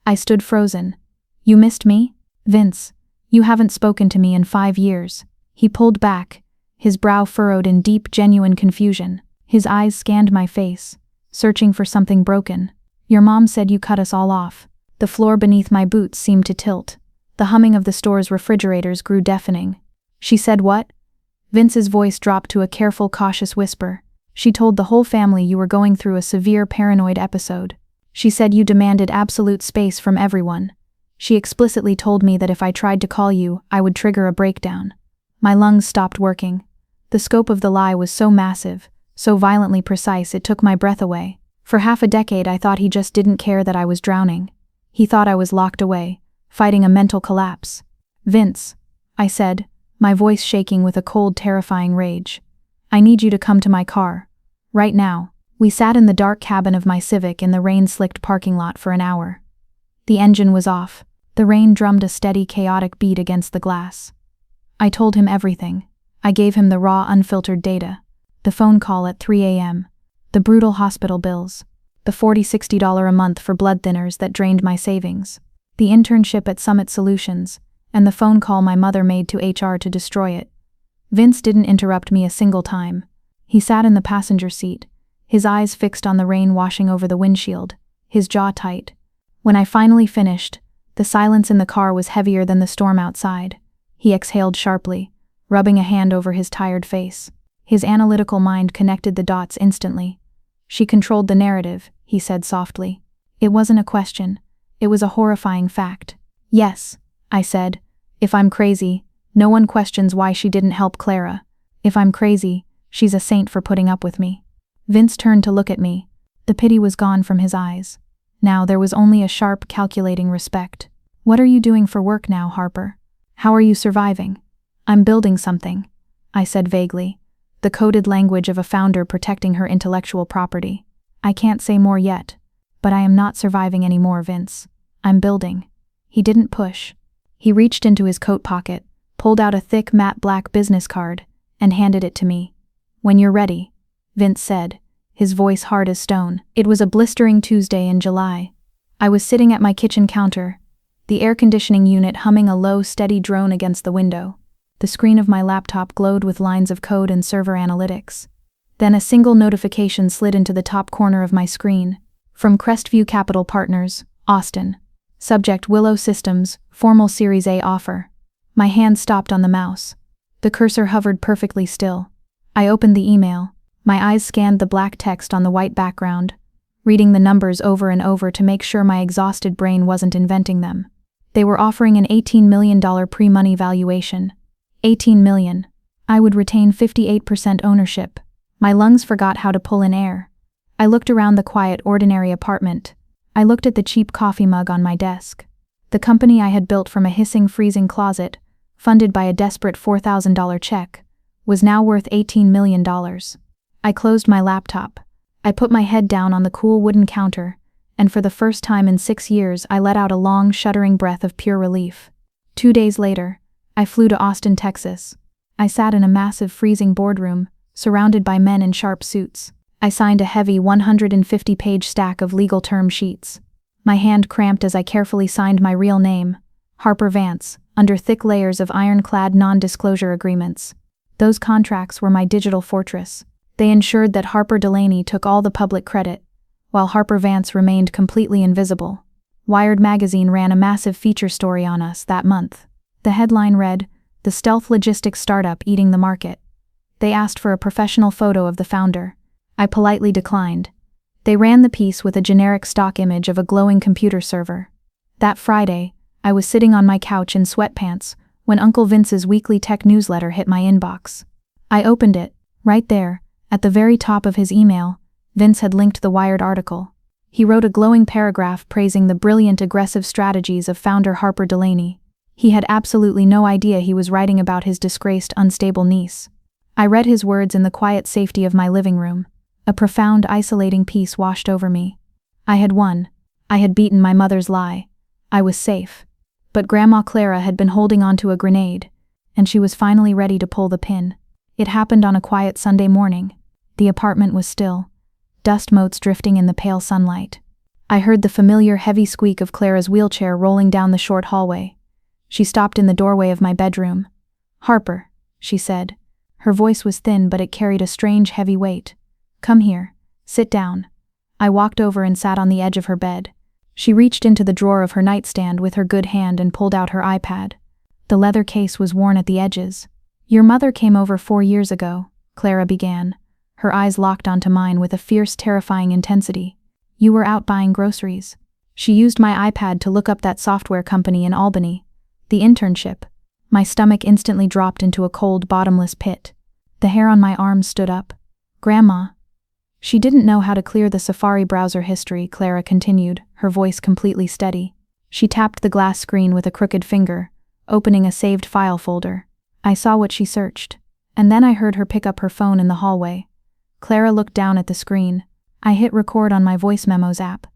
I stood frozen. "You missed me?" Vince, you haven't spoken to me in 5 years. He pulled back, his brow furrowed in deep, genuine confusion. His eyes scanned my face, searching for something broken. Your mom said you cut us all off. The floor beneath my boots seemed to tilt. The humming of the store's refrigerators grew deafening. She said what? Vince's voice dropped to a careful, cautious whisper. She told the whole family you were going through a severe paranoid episode. She said you demanded absolute space from everyone. She explicitly told me that if I tried to call you, I would trigger a breakdown. My lungs stopped working. The scope of the lie was so massive, so violently precise it took my breath away. For half a decade I thought he just didn't care that I was drowning. He thought I was locked away, fighting a mental collapse. Vince, I said, my voice shaking with a cold, terrifying rage. I need you to come to my car. Right now. We sat in the dark cabin of my Civic in the rain-slicked parking lot for an hour. The engine was off. The rain drummed a steady, chaotic beat against the glass. I told him everything. I gave him the raw, unfiltered data. The phone call at 3 a.m. The brutal hospital bills. The $40-60 a month for blood thinners that drained my savings. The internship at Summit Solutions, and the phone call my mother made to HR to destroy it. Vince didn't interrupt me a single time. He sat in the passenger seat, his eyes fixed on the rain washing over the windshield, his jaw tight. When I finally finished, the silence in the car was heavier than the storm outside. He exhaled sharply, rubbing a hand over his tired face. His analytical mind connected the dots instantly. She controlled the narrative, he said softly. It wasn't a question. It was a horrifying fact. Yes, I said. If I'm crazy, no one questions why she didn't help Clara. If I'm crazy, she's a saint for putting up with me. Vince turned to look at me. The pity was gone from his eyes. Now there was only a sharp, calculating respect. What are you doing for work now, Harper? How are you surviving? I'm building something, I said vaguely, the coded language of a founder protecting her intellectual property. I can't say more yet, but I am not surviving anymore, Vince. I'm building. He didn't push. He reached into his coat pocket, pulled out a thick matte black business card, and handed it to me. When you're ready, Vince said, his voice hard as stone. It was a blistering Tuesday in July. I was sitting at my kitchen counter, the air conditioning unit humming a low, steady drone against the window. The screen of my laptop glowed with lines of code and server analytics. Then a single notification slid into the top corner of my screen. From Crestview Capital Partners, Austin. Subject Willow Systems, formal Series A offer. My hand stopped on the mouse. The cursor hovered perfectly still. I opened the email. My eyes scanned the black text on the white background, reading the numbers over and over to make sure my exhausted brain wasn't inventing them. They were offering an $18 million pre-money valuation. $18 million. I would retain 58% ownership. My lungs forgot how to pull in air. I looked around the quiet, ordinary apartment. I looked at the cheap coffee mug on my desk. The company I had built from a hissing, freezing closet, funded by a desperate $4,000 check, was now worth $18 million. I closed my laptop. I put my head down on the cool wooden counter, and for the first time in 6 years I let out a long, shuddering breath of pure relief. 2 days later, I flew to Austin, Texas. I sat in a massive freezing boardroom, surrounded by men in sharp suits. I signed a heavy 150-page stack of legal term sheets. My hand cramped as I carefully signed my real name, Harper Vance, under thick layers of ironclad non-disclosure agreements. Those contracts were my digital fortress. They ensured that Harper Delaney took all the public credit, while Harper Vance remained completely invisible. Wired magazine ran a massive feature story on us that month. The headline read, "The Stealth Logistics Startup Eating the Market." They asked for a professional photo of the founder. I politely declined. They ran the piece with a generic stock image of a glowing computer server. That Friday, I was sitting on my couch in sweatpants when Uncle Vince's weekly tech newsletter hit my inbox. I opened it. Right there, at the very top of his email, Vince had linked the Wired article. He wrote a glowing paragraph praising the brilliant, aggressive strategies of founder Harper Delaney. He had absolutely no idea he was writing about his disgraced, unstable niece. I read his words in the quiet safety of my living room. A profound, isolating peace washed over me. I had won. I had beaten my mother's lie. I was safe. But Grandma Clara had been holding onto a grenade, and she was finally ready to pull the pin. It happened on a quiet Sunday morning. The apartment was still, dust motes drifting in the pale sunlight. I heard the familiar heavy squeak of Clara's wheelchair rolling down the short hallway. She stopped in the doorway of my bedroom. "Harper," she said. Her voice was thin, but it carried a strange heavy weight. "Come here. Sit down." I walked over and sat on the edge of her bed. She reached into the drawer of her nightstand with her good hand and pulled out her iPad. The leather case was worn at the edges. "Your mother came over 4 years ago," Clara began. Her eyes locked onto mine with a fierce, terrifying intensity. "You were out buying groceries. She used my iPad to look up that software company in Albany. The internship." My stomach instantly dropped into a cold, bottomless pit. The hair on my arms stood up. "Grandma." "She didn't know how to clear the Safari browser history," Clara continued, her voice completely steady. She tapped the glass screen with a crooked finger, opening a saved file folder. I saw what she searched, and then I heard her pick up her phone in the hallway. Clara looked down at the screen. I hit record on my voice memos app.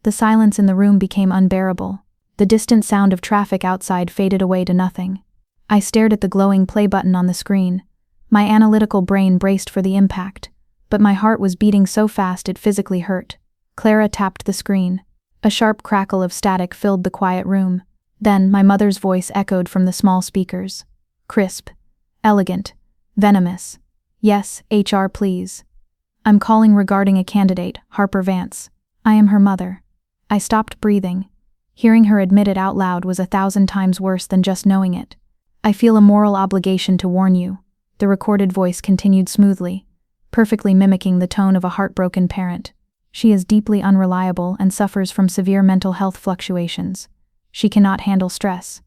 The silence in the room became unbearable. The distant sound of traffic outside faded away to nothing. I stared at the glowing play button on the screen. My analytical brain braced for the impact, but my heart was beating so fast it physically hurt. Clara tapped the screen. A sharp crackle of static filled the quiet room. Then my mother's voice echoed from the small speakers. Crisp. Elegant. Venomous. "Yes, HR, please. I'm calling regarding a candidate, Harper Vance. I am her mother." I stopped breathing. Hearing her admit it out loud was 1,000 times worse than just knowing it. "I feel a moral obligation to warn you," the recorded voice continued smoothly, perfectly mimicking the tone of a heartbroken parent. "She is deeply unreliable and suffers from severe mental health fluctuations. She cannot handle stress.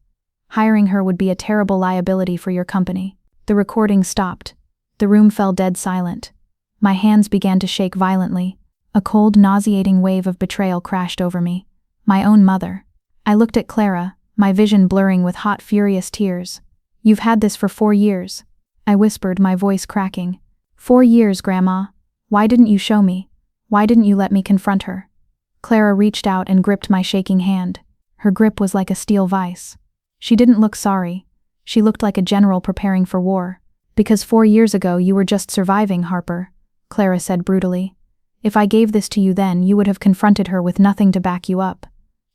Hiring her would be a terrible liability for your company." The recording stopped. The room fell dead silent. My hands began to shake violently. A cold, nauseating wave of betrayal crashed over me. My own mother. I looked at Clara, my vision blurring with hot, furious tears. "You've had this for 4 years. I whispered, my voice cracking. 4 years, Grandma. Why didn't you show me? Why didn't you let me confront her?" Clara reached out and gripped my shaking hand. Her grip was like a steel vice. She didn't look sorry. She looked like a general preparing for war. "Because 4 years ago you were just surviving, Harper," Clara said brutally. "If I gave this to you then, you would have confronted her with nothing to back you up.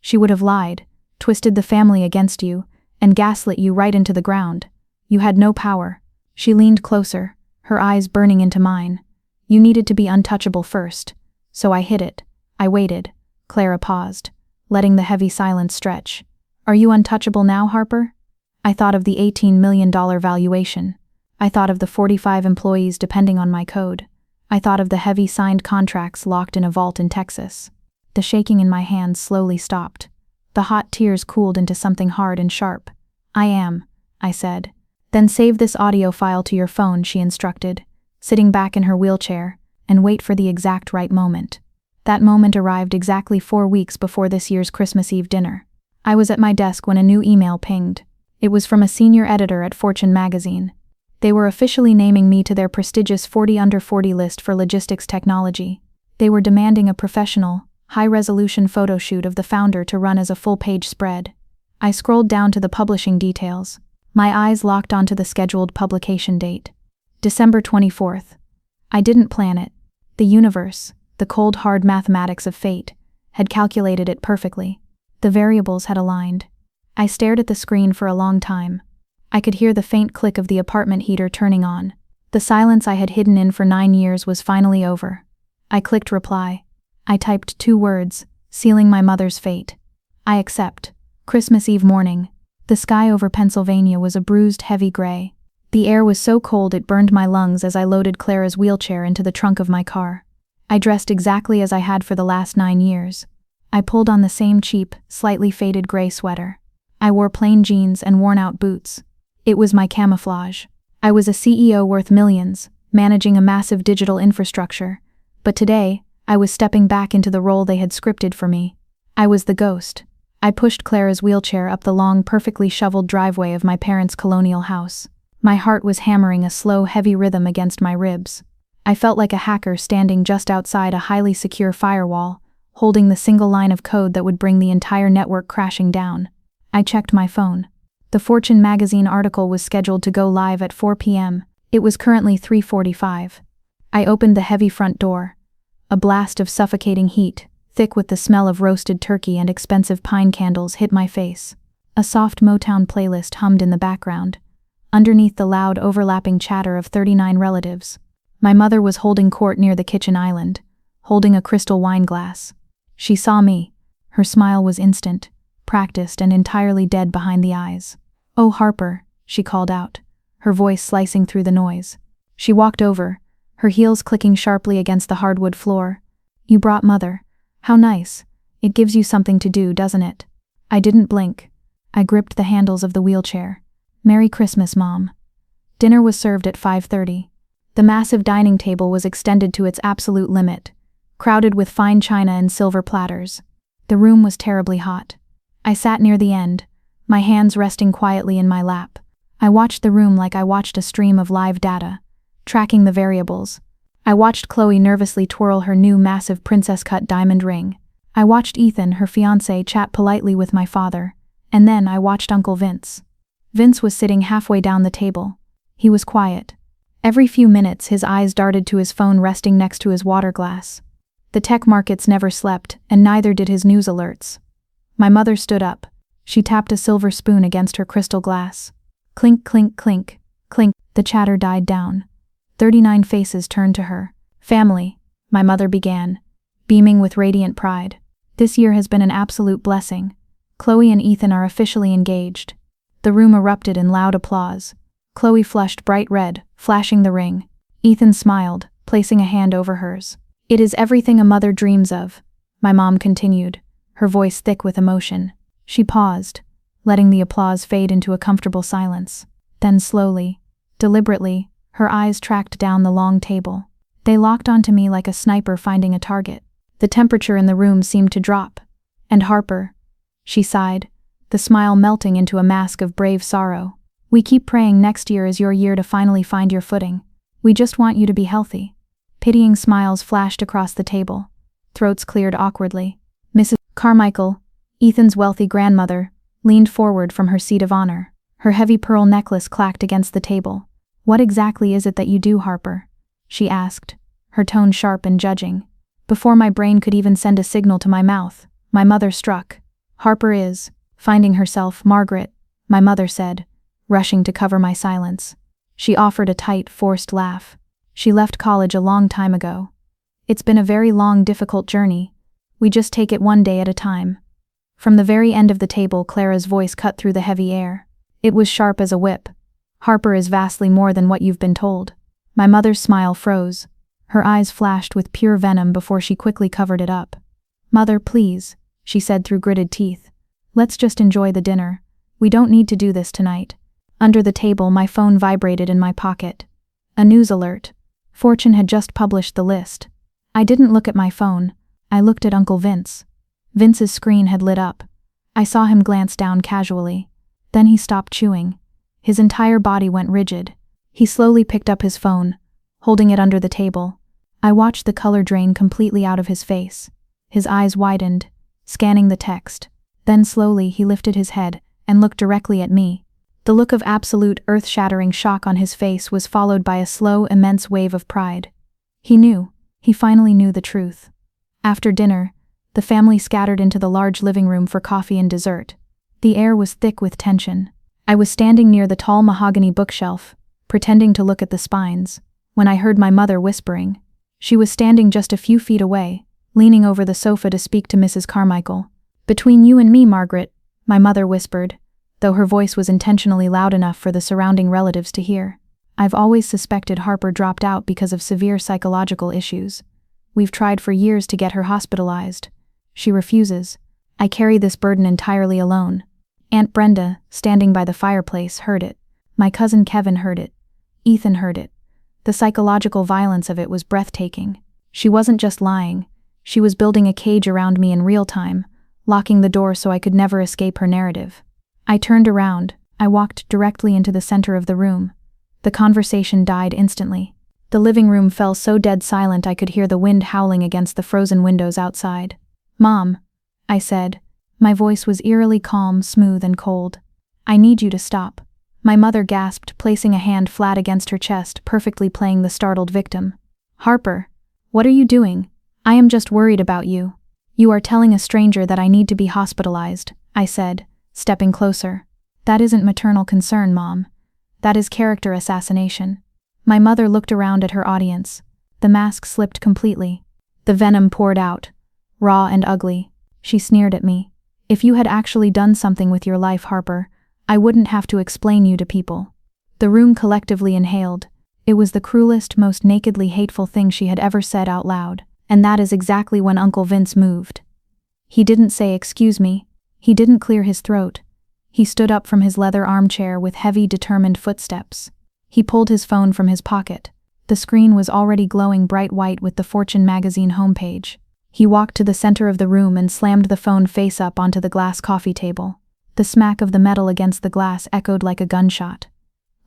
She would have lied, twisted the family against you, and gaslit you right into the ground. You had no power." She leaned closer, her eyes burning into mine. "You needed to be untouchable first. So I hid it. I waited." Clara paused, letting the heavy silence stretch. "Are you untouchable now, Harper?" I thought of the $18 million valuation. I thought of the 45 employees depending on my code. I thought of the heavy signed contracts locked in a vault in Texas. The shaking in my hands slowly stopped. The hot tears cooled into something hard and sharp. "I am," I said. "Then save this audio file to your phone," she instructed, sitting back in her wheelchair, "and wait for the exact right moment." That moment arrived exactly 4 weeks before this year's Christmas Eve dinner. I was at my desk when a new email pinged. It was from a senior editor at Fortune magazine. They were officially naming me to their prestigious 40 Under 40 list for logistics technology. They were demanding a professional, high-resolution photo shoot of the founder to run as a full-page spread. I scrolled down to the publishing details. My eyes locked onto the scheduled publication date. December 24th. I didn't plan it. The universe, the cold hard mathematics of fate, had calculated it perfectly. The variables had aligned. I stared at the screen for a long time. I could hear the faint click of the apartment heater turning on. The silence I had hidden in for 9 years was finally over. I clicked reply. I typed 2 words, sealing my mother's fate. "I accept." Christmas Eve morning. The sky over Pennsylvania was a bruised, heavy gray. The air was so cold it burned my lungs as I loaded Clara's wheelchair into the trunk of my car. I dressed exactly as I had for the last 9 years. I pulled on the same cheap, slightly faded gray sweater. I wore plain jeans and worn-out boots. It was my camouflage. I was a CEO worth millions, managing a massive digital infrastructure. But today, I was stepping back into the role they had scripted for me. I was the ghost. I pushed Clara's wheelchair up the long, perfectly shoveled driveway of my parents' colonial house. My heart was hammering a slow, heavy rhythm against my ribs. I felt like a hacker standing just outside a highly secure firewall, holding the single line of code that would bring the entire network crashing down. I checked my phone. The Fortune magazine article was scheduled to go live at 4 p.m. It was currently 3:45. I opened the heavy front door. A blast of suffocating heat, thick with the smell of roasted turkey and expensive pine candles, hit my face. A soft Motown playlist hummed in the background, underneath the loud overlapping chatter of 39 relatives. My mother was holding court near the kitchen island, holding a crystal wine glass. She saw me. Her smile was instant, practiced and entirely dead behind the eyes. "Oh, Harper," she called out, her voice slicing through the noise. She walked over, her heels clicking sharply against the hardwood floor. "You brought Mother. How nice. It gives you something to do, doesn't it?" I didn't blink. I gripped the handles of the wheelchair. "Merry Christmas, Mom." Dinner was served at 5:30. The massive dining table was extended to its absolute limit, crowded with fine china and silver platters. The room was terribly hot. I sat near the end, my hands resting quietly in my lap. I watched the room like I watched a stream of live data, tracking the variables. I watched Chloe nervously twirl her new massive princess-cut diamond ring. I watched Ethan, her fiancé, chat politely with my father, and then I watched Uncle Vince. Vince was sitting halfway down the table. He was quiet. Every few minutes his eyes darted to his phone resting next to his water glass. The tech markets never slept, and neither did his news alerts. My mother stood up. She tapped a silver spoon against her crystal glass. Clink, clink, clink, clink. The chatter died down. 39 faces turned to her. "Family," my mother began, beaming with radiant pride. "This year has been an absolute blessing. Chloe and Ethan are officially engaged." The room erupted in loud applause. Chloe flushed bright red, flashing the ring. Ethan smiled, placing a hand over hers. "It is everything a mother dreams of," my mom continued, her voice thick with emotion. She paused, letting the applause fade into a comfortable silence. Then slowly, deliberately, her eyes tracked down the long table. They locked onto me like a sniper finding a target. The temperature in the room seemed to drop. "And Harper," she sighed, the smile melting into a mask of brave sorrow. "We keep praying next year is your year to finally find your footing. We just want you to be healthy." Pitying smiles flashed across the table. Throats cleared awkwardly. Mrs. Carmichael, Ethan's wealthy grandmother, leaned forward from her seat of honor. Her heavy pearl necklace clacked against the table. "What exactly is it that you do, Harper?" she asked, her tone sharp and judging. Before my brain could even send a signal to my mouth, my mother struck. "Harper is finding herself, Margaret," my mother said, rushing to cover my silence. She offered a tight, forced laugh. "She left college a long time ago. It's been a very long, difficult journey. We just take it one day at a time." From the very end of the table, Clara's voice cut through the heavy air. It was sharp as a whip. "Harper is vastly more than what you've been told." My mother's smile froze. Her eyes flashed with pure venom before she quickly covered it up. "Mother, please," she said through gritted teeth. "Let's just enjoy the dinner. We don't need to do this tonight." Under the table, my phone vibrated in my pocket. A news alert. Fortune had just published the list. I didn't look at my phone. I looked at Uncle Vince. Vince's screen had lit up. I saw him glance down casually. Then he stopped chewing. His entire body went rigid. He slowly picked up his phone, holding it under the table. I watched the color drain completely out of his face. His eyes widened, scanning the text. Then slowly he lifted his head and looked directly at me. The look of absolute, earth-shattering shock on his face was followed by a slow, immense wave of pride. He knew. He finally knew the truth. After dinner, the family scattered into the large living room for coffee and dessert. The air was thick with tension. I was standing near the tall mahogany bookshelf, pretending to look at the spines, when I heard my mother whispering. She was standing just a few feet away, leaning over the sofa to speak to Mrs. Carmichael. "Between you and me, Margaret," my mother whispered, though her voice was intentionally loud enough for the surrounding relatives to hear. "I've always suspected Harper dropped out because of severe psychological issues. We've tried for years to get her hospitalized. She refuses. I carry this burden entirely alone." Aunt Brenda, standing by the fireplace, heard it. My cousin Kevin heard it. Ethan heard it. The psychological violence of it was breathtaking. She wasn't just lying. She was building a cage around me in real time, locking the door so I could never escape her narrative. I turned around. I walked directly into the center of the room. The conversation died instantly. The living room fell so dead silent I could hear the wind howling against the frozen windows outside. "Mom," I said. My voice was eerily calm, smooth, and cold. "I need you to stop." My mother gasped, placing a hand flat against her chest, perfectly playing the startled victim. "Harper, what are you doing? I am just worried about you." "You are telling a stranger that I need to be hospitalized," I said, stepping closer. That isn't maternal concern, Mom. That is character assassination. My mother looked around at her audience. The mask slipped completely. The venom poured out, raw and ugly. She sneered at me. If you had actually done something with your life, Harper, I wouldn't have to explain you to people. The room collectively inhaled. It was the cruelest, most nakedly hateful thing she had ever said out loud. And that is exactly when Uncle Vince moved. He didn't say excuse me. He didn't clear his throat. He stood up from his leather armchair with heavy, determined footsteps. He pulled his phone from his pocket. The screen was already glowing bright white with the Fortune magazine homepage. He walked to the center of the room and slammed the phone face up onto the glass coffee table. The smack of the metal against the glass echoed like a gunshot.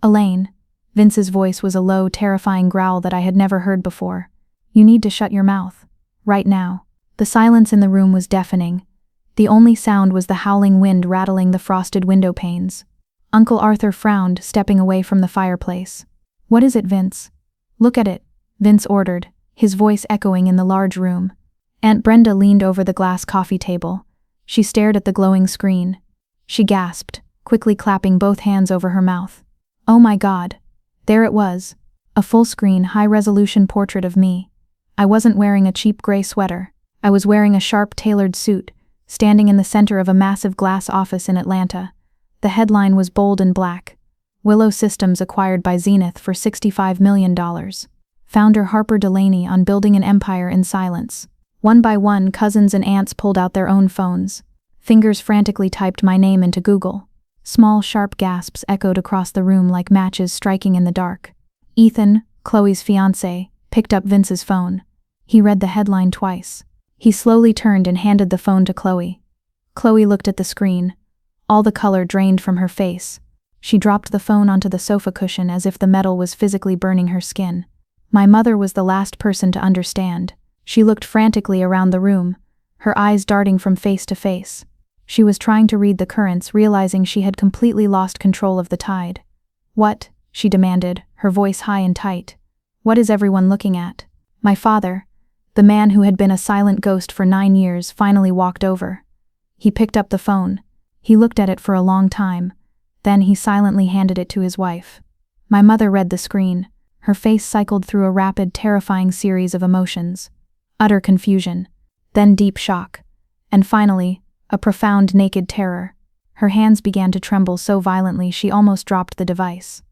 Elaine. Vince's voice was a low, terrifying growl that I had never heard before. You need to shut your mouth. Right now. The silence in the room was deafening. The only sound was the howling wind rattling the frosted window panes. Uncle Arthur frowned, stepping away from the fireplace. What is it, Vince? Look at it, Vince ordered, his voice echoing in the large room. Aunt Brenda leaned over the glass coffee table. She stared at the glowing screen. She gasped, quickly clapping both hands over her mouth. Oh my God. There it was. A full-screen, high-resolution portrait of me. I wasn't wearing a cheap gray sweater. I was wearing a sharp, tailored suit, standing in the center of a massive glass office in Atlanta. The headline was bold and black. Willow Systems acquired by Zenith for $65 million. Founder Harper Delaney on building an empire in silence. One by one, cousins and aunts pulled out their own phones. Fingers frantically typed my name into Google. Small, sharp gasps echoed across the room like matches striking in the dark. Ethan, Chloe's fiancé, picked up Vince's phone. He read the headline twice. He slowly turned and handed the phone to Chloe. Chloe looked at the screen. All the color drained from her face. She dropped the phone onto the sofa cushion as if the metal was physically burning her skin. My mother was the last person to understand. She looked frantically around the room, her eyes darting from face to face. She was trying to read the currents, realizing she had completely lost control of the tide. What? She demanded, her voice high and tight. What is everyone looking at? My father, the man who had been a silent ghost for 9 years, finally walked over. He picked up the phone. He looked at it for a long time. Then he silently handed it to his wife. My mother read the screen. Her face cycled through a rapid, terrifying series of emotions. Utter confusion. Then deep shock. And finally, a profound, naked terror. Her hands began to tremble so violently she almost dropped the device.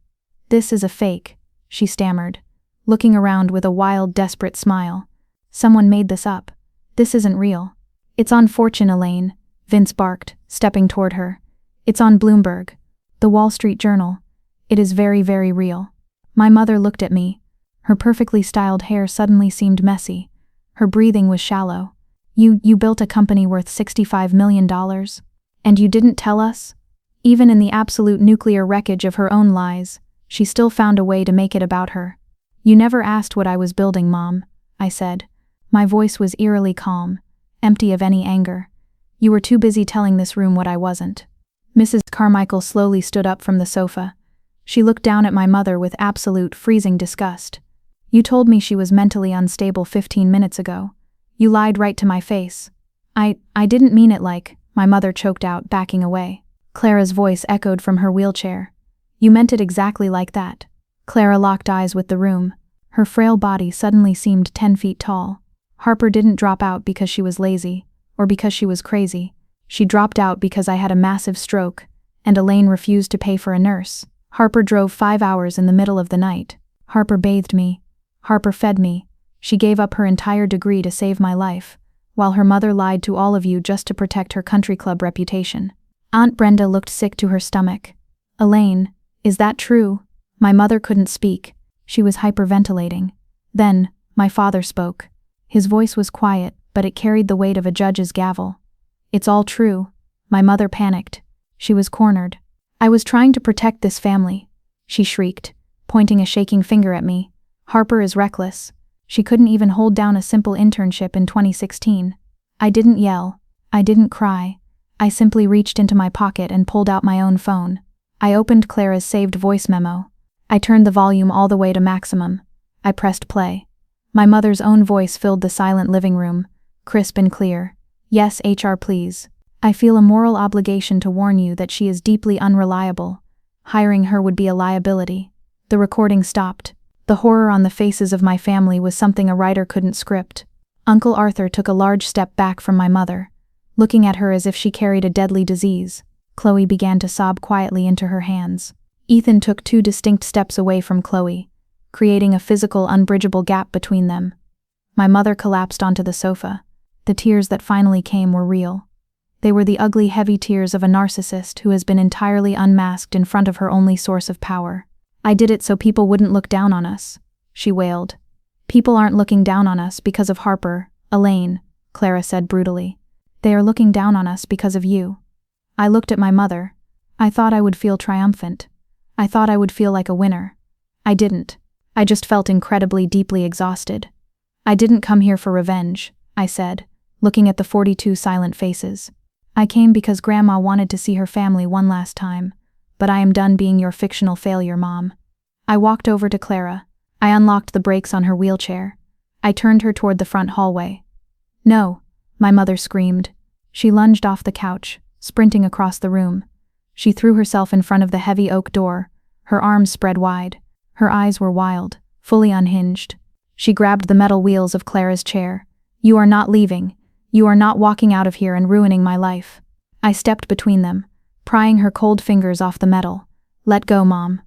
This is a fake, she stammered, looking around with a wild, desperate smile. Someone made this up. This isn't real. It's on Fortune, Elaine, Vince barked, stepping toward her. It's on Bloomberg. The Wall Street Journal. It is very, very real. My mother looked at me. Her perfectly styled hair suddenly seemed messy. Her breathing was shallow. You built a company worth $65 million? And you didn't tell us? Even in the absolute nuclear wreckage of her own lies, she still found a way to make it about her. You never asked what I was building, Mom, I said. My voice was eerily calm, empty of any anger. You were too busy telling this room what I wasn't. Mrs. Carmichael slowly stood up from the sofa. She looked down at my mother with absolute, freezing disgust. You told me she was mentally unstable 15 minutes ago. You lied right to my face. I didn't mean it like, my mother choked out, backing away. Clara's voice echoed from her wheelchair. You meant it exactly like that. Clara locked eyes with the room. Her frail body suddenly seemed 10 feet tall. Harper didn't drop out because she was lazy, or because she was crazy. She dropped out because I had a massive stroke, and Elaine refused to pay for a nurse. Harper drove 5 hours in the middle of the night. Harper bathed me. Harper fed me. She gave up her entire degree to save my life, while her mother lied to all of you just to protect her country club reputation. Aunt Brenda looked sick to her stomach. Elaine, is that true? My mother couldn't speak. She was hyperventilating. Then, my father spoke. His voice was quiet, but it carried the weight of a judge's gavel. It's all true. My mother panicked. She was cornered. I was trying to protect this family, she shrieked, pointing a shaking finger at me. Harper is reckless. She couldn't even hold down a simple internship in 2016. I didn't yell. I didn't cry. I simply reached into my pocket and pulled out my own phone. I opened Clara's saved voice memo. I turned the volume all the way to maximum. I pressed play. My mother's own voice filled the silent living room, crisp and clear. Yes, HR, please. I feel a moral obligation to warn you that she is deeply unreliable. Hiring her would be a liability." The recording stopped. The horror on the faces of my family was something a writer couldn't script. Uncle Arthur took a large step back from my mother, looking at her as if she carried a deadly disease. Chloe began to sob quietly into her hands. Ethan took 2 distinct steps away from Chloe, creating a physical, unbridgeable gap between them. My mother collapsed onto the sofa. The tears that finally came were real. They were the ugly, heavy tears of a narcissist who has been entirely unmasked in front of her only source of power. "I did it so people wouldn't look down on us," she wailed. "People aren't looking down on us because of Harper, Elaine," Clara said brutally. "They are looking down on us because of you." I looked at my mother. I thought I would feel triumphant. I thought I would feel like a winner. I didn't. I just felt incredibly, deeply exhausted. "I didn't come here for revenge," I said, looking at the 42 silent faces. "I came because Grandma wanted to see her family one last time, but I am done being your fictional failure, Mom." I walked over to Clara. I unlocked the brakes on her wheelchair. I turned her toward the front hallway. "No," my mother screamed. She lunged off the couch, sprinting across the room. She threw herself in front of the heavy oak door, her arms spread wide. Her eyes were wild, fully unhinged. She grabbed the metal wheels of Clara's chair. "You are not leaving. You are not walking out of here and ruining my life." I stepped between them, prying her cold fingers off the metal. "Let go, Mom."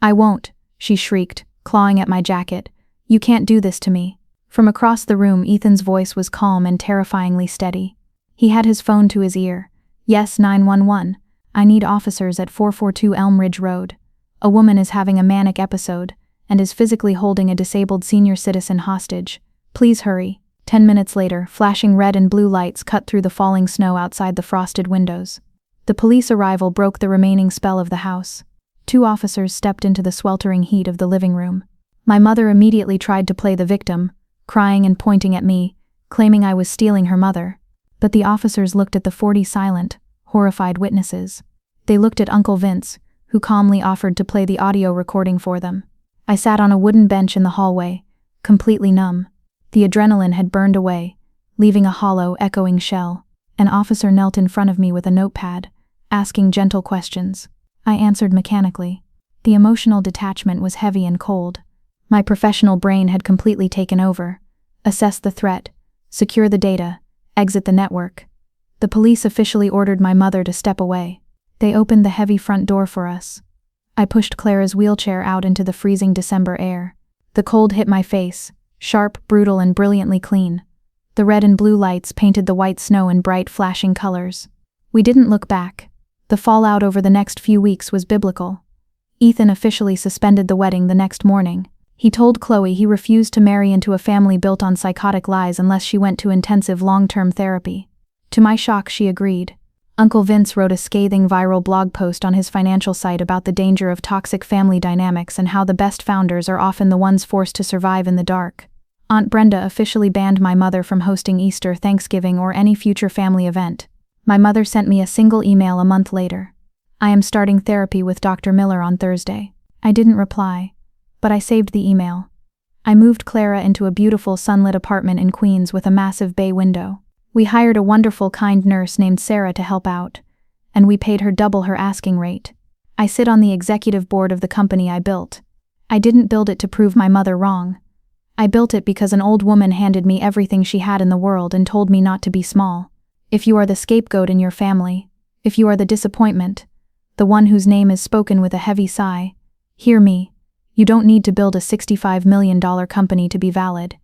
"I won't," she shrieked, clawing at my jacket. "You can't do this to me." From across the room, Ethan's voice was calm and terrifyingly steady. He had his phone to his ear. "Yes, 911. I need officers at 442 Elm Ridge Road. A woman is having a manic episode and is physically holding a disabled senior citizen hostage. Please hurry." 10 minutes later, flashing red and blue lights cut through the falling snow outside the frosted windows. The police arrival broke the remaining spell of the house. 2 officers stepped into the sweltering heat of the living room. My mother immediately tried to play the victim, crying and pointing at me, claiming I was stealing her mother. But the officers looked at the 40 silent, horrified witnesses. They looked at Uncle Vince, who calmly offered to play the audio recording for them. I sat on a wooden bench in the hallway, completely numb. The adrenaline had burned away, leaving a hollow, echoing shell. An officer knelt in front of me with a notepad, asking gentle questions. I answered mechanically. The emotional detachment was heavy and cold. My professional brain had completely taken over. Assess the threat, secure the data, exit the network. The police officially ordered my mother to step away. They opened the heavy front door for us. I pushed Clara's wheelchair out into the freezing December air. The cold hit my face, sharp, brutal, and brilliantly clean. The red and blue lights painted the white snow in bright, flashing colors. We didn't look back. The fallout over the next few weeks was biblical. Ethan officially suspended the wedding the next morning. He told Chloe he refused to marry into a family built on psychotic lies unless she went to intensive long-term therapy. To my shock, she agreed. Uncle Vince wrote a scathing viral blog post on his financial site about the danger of toxic family dynamics and how the best founders are often the ones forced to survive in the dark. Aunt Brenda officially banned my mother from hosting Easter, Thanksgiving, or any future family event. My mother sent me a single email a month later. "I am starting therapy with Dr. Miller on Thursday." I didn't reply, but I saved the email. I moved Clara into a beautiful sunlit apartment in Queens with a massive bay window. We hired a wonderful, kind nurse named Sarah to help out, and we paid her double her asking rate. I sit on the executive board of the company I built. I didn't build it to prove my mother wrong. I built it because an old woman handed me everything she had in the world and told me not to be small. If you are the scapegoat in your family, if you are the disappointment, the one whose name is spoken with a heavy sigh, hear me. You don't need to build a $65 million company to be valid.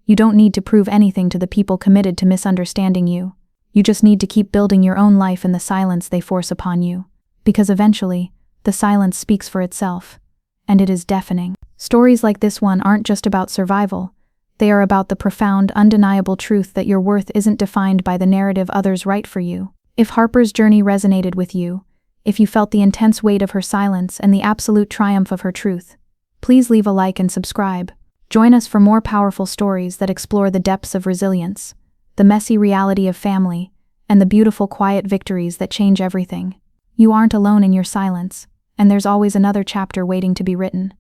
You don't need to prove anything to the people committed to misunderstanding you. You just need to keep building your own life in the silence they force upon you. Because eventually, the silence speaks for itself. And it is deafening. Stories like this one aren't just about survival. They are about the profound, undeniable truth that your worth isn't defined by the narrative others write for you. If Harper's journey resonated with you, if you felt the intense weight of her silence and the absolute triumph of her truth, please leave a like and subscribe. Join us for more powerful stories that explore the depths of resilience, the messy reality of family, and the beautiful quiet victories that change everything. You aren't alone in your silence, and there's always another chapter waiting to be written.